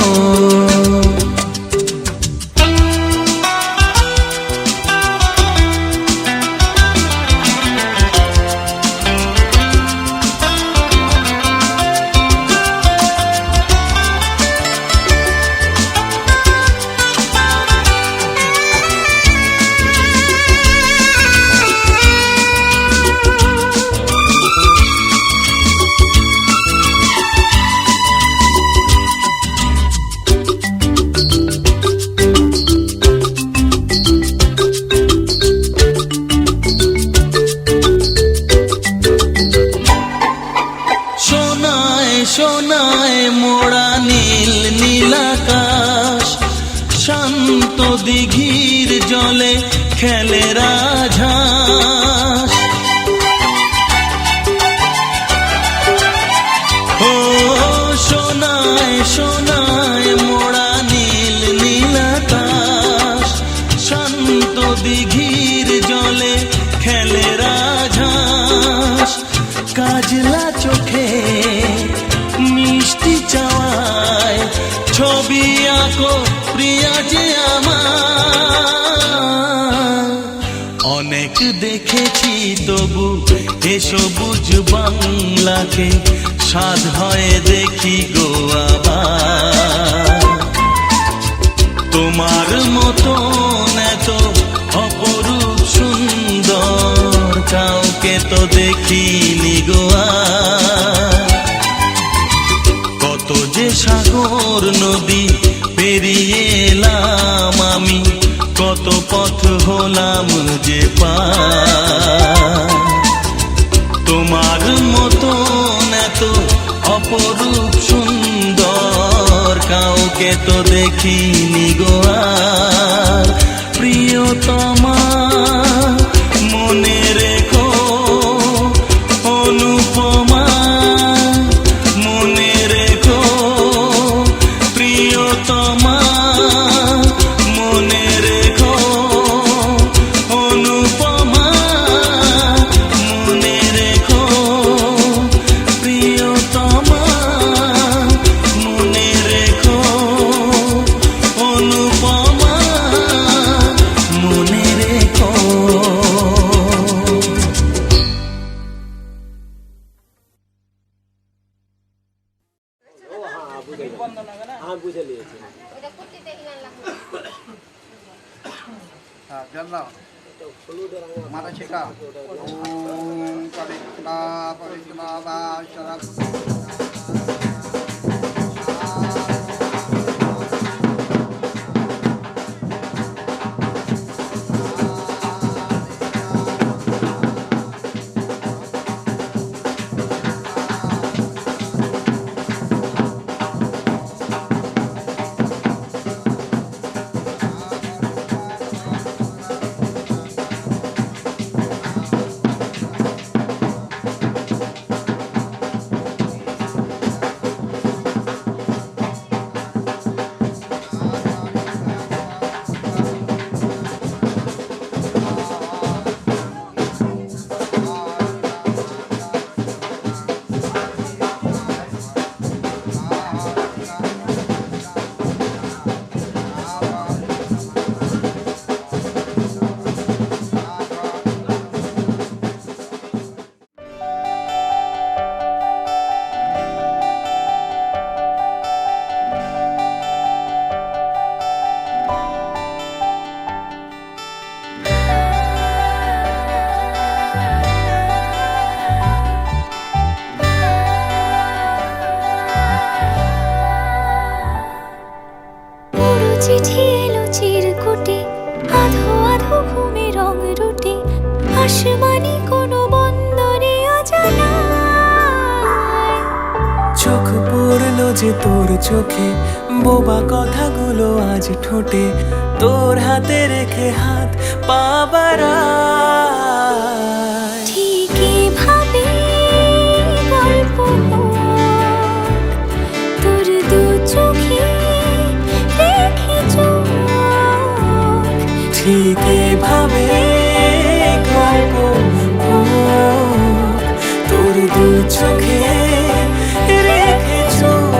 খেলে রাজহাঁস। ও সোনায় সোনায় মোড়া নীল নীলাকাশ, শান্ত দিঘির জলে খেলে রাজহাঁস। কাজলা চোখে মিষ্টি চাওয়ায় ছবি আঁকো প্রিয়া যে আমার। অনেক দেখেছি তবু এ সবুজ বাংলাকে সাধ হয় দেখি গো আবার। তোমার মতন এত অপরূপ সুন্দর কাউকে তো দেখিনি গো আর। কত যে সাগর নদী পেরিয়ে এলাম আমি, কত পথ হলাম যে পার। তোমার মতন এত অপরূপ সুন্দর কাউকে তো দেখিনি গো আর। প্রিয়তমা মনে রেখো, অনুপমা মনে রেখো, প্রিয়তমা মনে রেখো, অনুপমা মনে রেখো, প্রিয়তমা মনে রেখো, অনুপমা মনে রেখো। জানলাম মাথা শেখা পবিত্রা পবিত্রা বা শরৎ। চিঠি এলো চিরকুটে, আধো আধো ঘুমে রং রুটে, আসমানি কোনো বন্দরে অজানায়। চোখ পড়লো যে তোর চোখে, বোবা কথাগুলো আজ ঠোঁটে, তোর হাতে রেখে হাত পা বাড়ায়। ঠিকই ভাবে গল্প তোর দু চোখে রেখে চোখ, ঠিক এভাবে গল্প তোর দু চোখে রেখে চোখ।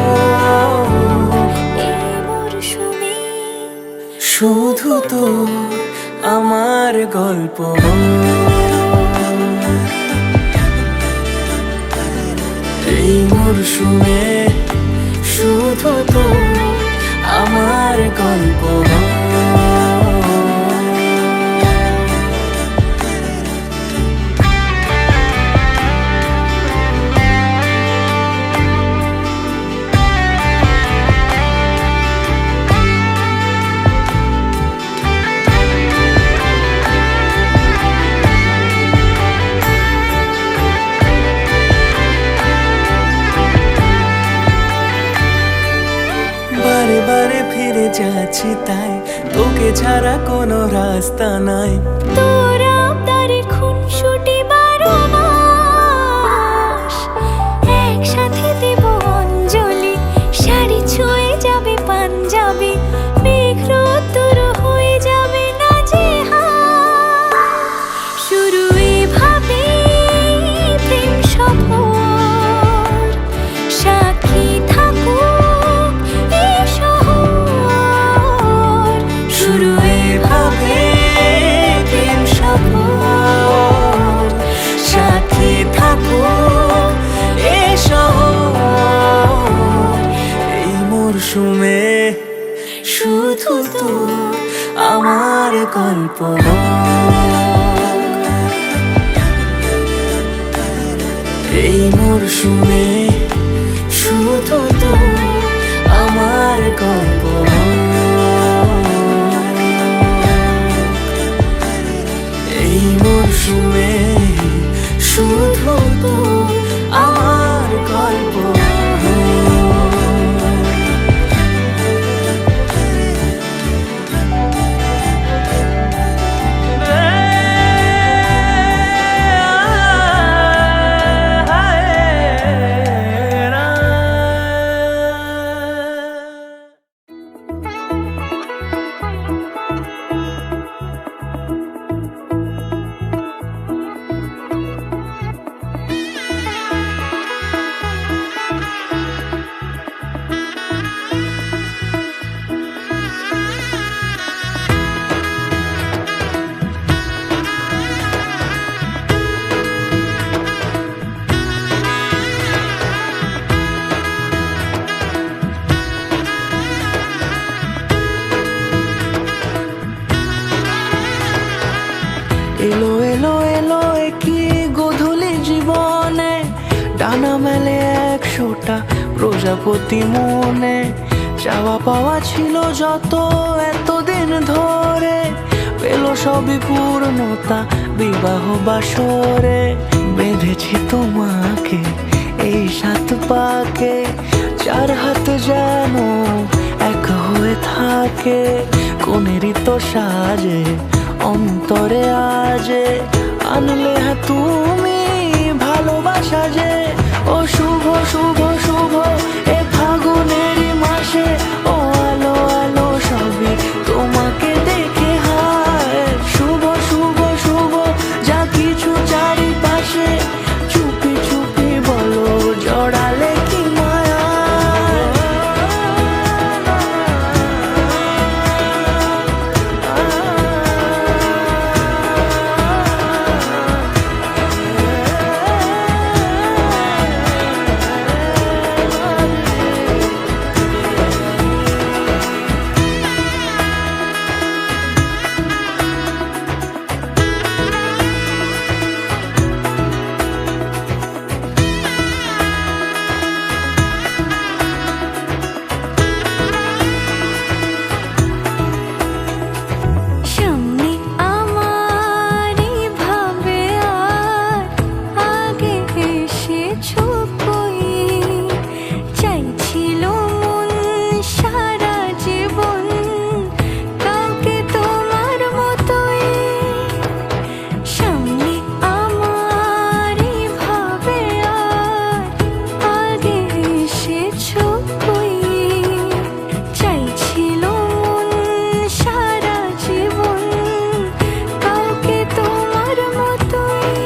এই মরশুমে শুধু তো আমার গল্প, এই মরশুমে শুধু তো আমার গল্প। বারে বারে ফিরে যাচ্ছি তাই তোকে ছাড়া কোনো রাস্তা নাই। তোরা তারে খুনসুটি 12 মাস একসাথে দেব অঞ্জলি, শাড়ি ছুঁয়ে যাবে পাঞ্জাবি, মেঘ রোদ্দুর হয়ে যাবে না যে শুরু এভাবে প্রেম সফর, সাক্ষী থাকুক এই শহর। শুরু এভাবে প্রেম সফর, সাক্ষী থাকুক এই শহর। এই মরশুমে শুধু তো আমার গল্প এই মরশুমে শুধু তো আমার গল্প। এই মরশুমে শুধু তো আমার গল্প। এলো এলো এলো কি গোধূলি জীবনে, ডানা মেলে 100টা প্রজাপতি মনে। চাওয়া পাওয়া ছিল যত এতদিন ধরে, পেল সবই পূর্ণতা বিবাহ বাসরে। বেঁধেছি তোমাকে এই 7 পাকে, 4 হাত যেন এক হয়ে থাকে। কোনেরই তো সাজে অন্তরে আজে, আনলে হ্যাঁ তুমি ভালোবাসা যে। ও শুভ শুভ শুভ এ ফাগুনেরই মাসে, ও আলো আলো সবই তোমাকে দেখে হায়। শুভ শুভ শুভ যা কিছু চারিপাশে, চুপি চুপি বলো জড়ালে কি মায়া। সামনে আমার ভাবে আর আগে এসেছো কই, চাইছিল মন সারা জীবন কাউকে তোমার মতোই। সামনে আমার ভাবে আর আগে এসেছো কই, চাইছিল মন সারা জীবন কাউকে তোমার মতোই।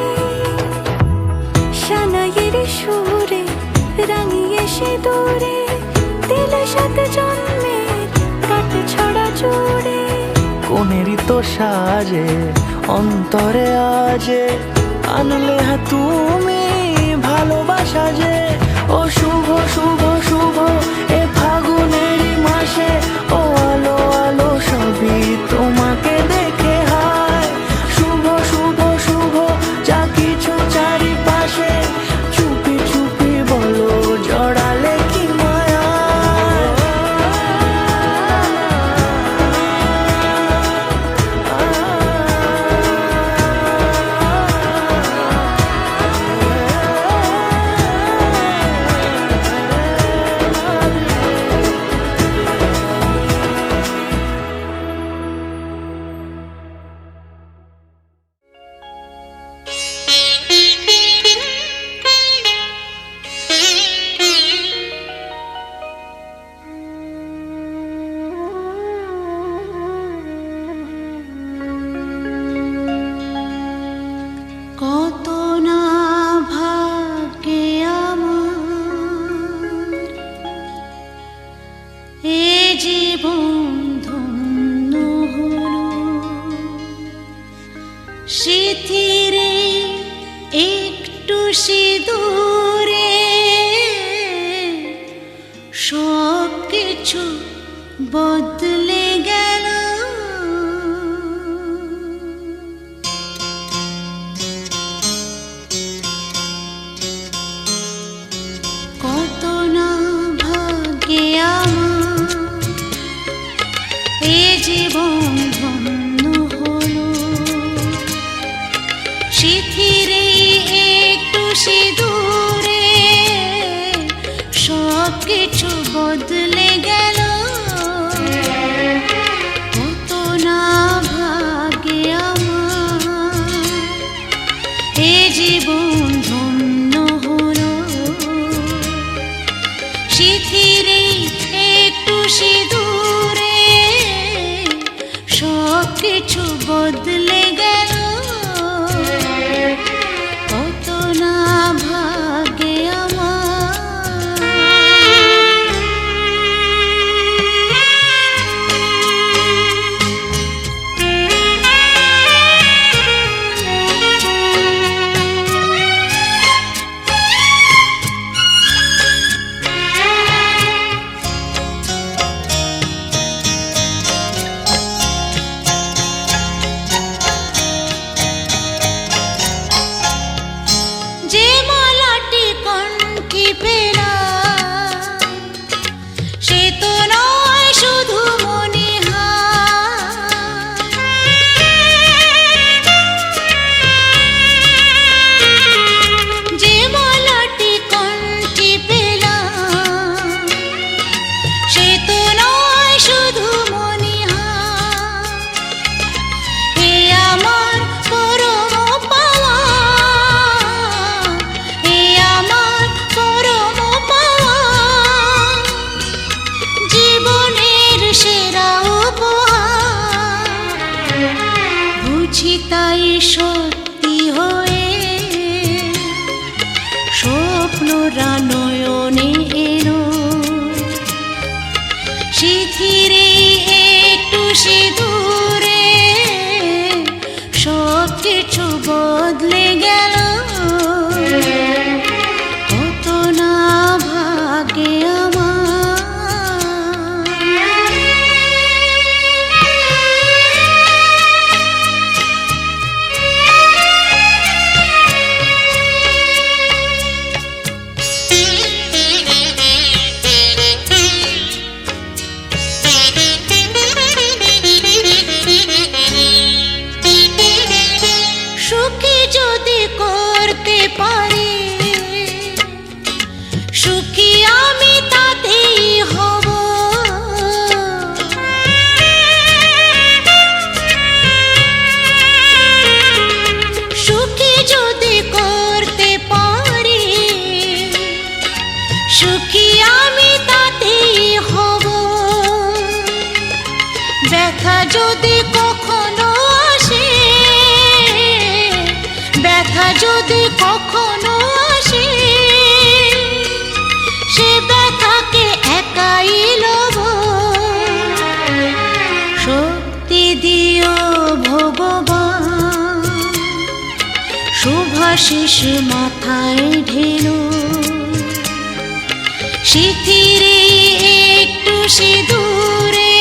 সানাইয়ের সুরে রাঙিয়ে সে দূরে, দিল 7 জন্মের কাট ছড়া জুড়ে। কোনেরই তো সাজে অন্তরে আজে, আনলে হ্যাঁ তুমি ভালোবাসা যে। ও শুভ শুভ শুভ এ ফাগুনেরই মাসে, ও আলো আলো সবই তোমাকে দেখে হায়। শুভ শুভ শুভ যা কিছু চারিপাশে, চুপি চুপি বলো জড়ালে কি মায়া। সিথিরে একটু সিঁদুরে সব কিছু বদলে গেল। কত না ভাগ্যে আমার এ জীবন ধন্য হলো। সিথিরে একটু সিঁদুরে সব কিছু বদলে গেল। কত না ভাগ্যে আমার এ জীবন ধন্য হলো। সিথিরে একটু সিঁদুরে সব কিছু বদলে গেল। কত না ভাগ্যে যে মালাটি কণ্ঠে পেলাম সে তো নয় শুধু মনিহার। যে মালাটি কণ্ঠে পেলাম সে তো নয় শুধু মনিহার। হে আমার পরম পাওয়া, হে আমার পরম পাওয়া, জীবনের সেরা উপহার। বুঝি তাই সত্যি হয়ে স্বপ্নরা নয়নে এলো। সিথিরে একটু সিঁদুরে সব কিছু বদলে গেল। কত না ভাগ্যে সুখী যদি করতে পারি, সুখী আমি তাতেই হব। সুখী যদি করতে পারি, সুখী আমি তাতেই হব। ব্যথা যদি কখনো আসে, ব্যথা যদি কখনো আসে, সে ব্যথাকে একাই লব। শক্তি দিও ভগবান, শুভাশিস মাথায় ঢেলো। সিথিরে একটু সিঁদুরে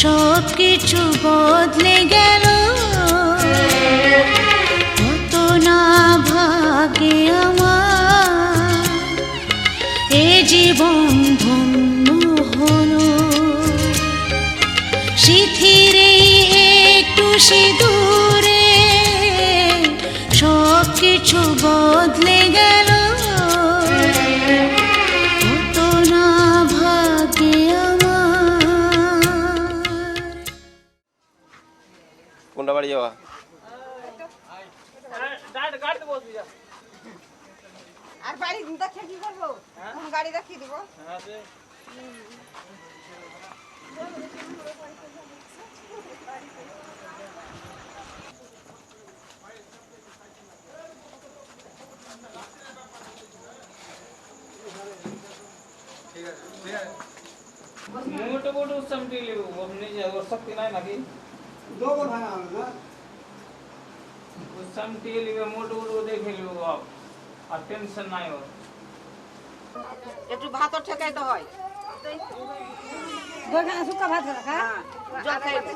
সব কিছু বদলে গেল। কত না ভাগ্যে আমার এ জীবন ধন্য হলো। সিথিরে একটু সিঁদুরে সব কিছু বদলে গেল। কত না ভাগ্যে আমার। কোনটা বাড়ি যাওয়া? আর বাড়ি দেখে কি করবো? কোন গাড়ি দেখিয়ে দিব? মোটো মোটো সামটি লিবো আপনি যে ওর শক্তি নাই নাকি दोगो भाई ना समटी लिवे मोटो उड़ो देखे लियो अब আর টেনশন নাই ওর একটু ভাত ঠেকাইতে হয় দুখানা শুকা ভাত রাখা জল খাইবে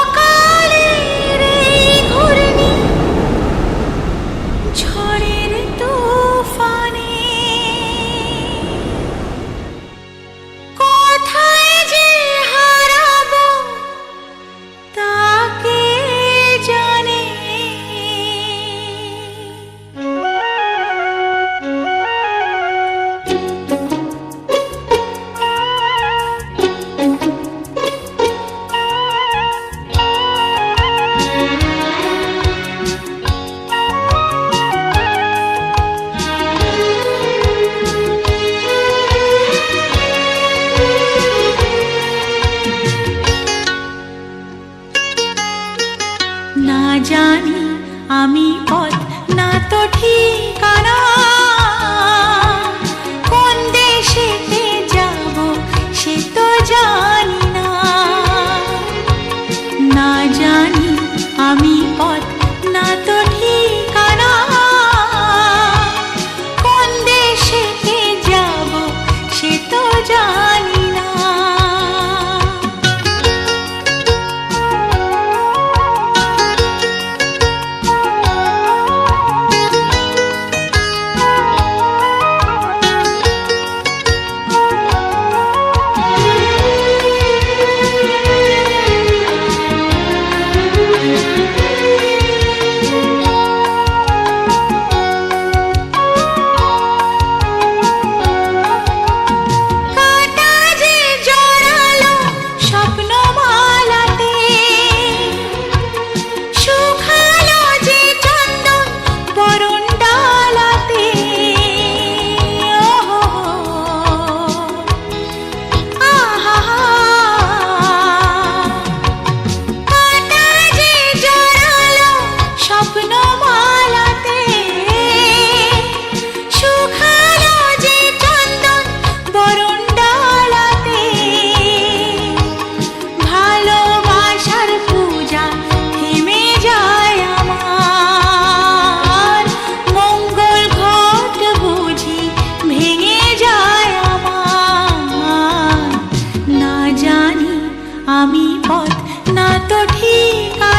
অকালের এই ঘূর্ণি ঝড়ের তুফানে কোথায় যে হারাবো তাকে জানে না জানি আমি পথ না তো ঠিকানা কোন দেশেতে যাব সে তো জানি না না জানি আমি পথ না তো ঠিকানা কোন দেশেতে যাব সে তো জানি না কাটা যে জড়ালো স্বপ্নমালাতে শুকালো যে চন্দন বরণ ডালাতে কাটা যে জড়ালো স্বপ্নমালাতে শুকালো যে চন্দন বরণ ডালাতে ভালোবাসার পূজা থেমে যায় আমার মঙ্গল ঘট বুঝি ভেঙে যায় আমার না জানি আমি পথ না তো ঠিকানা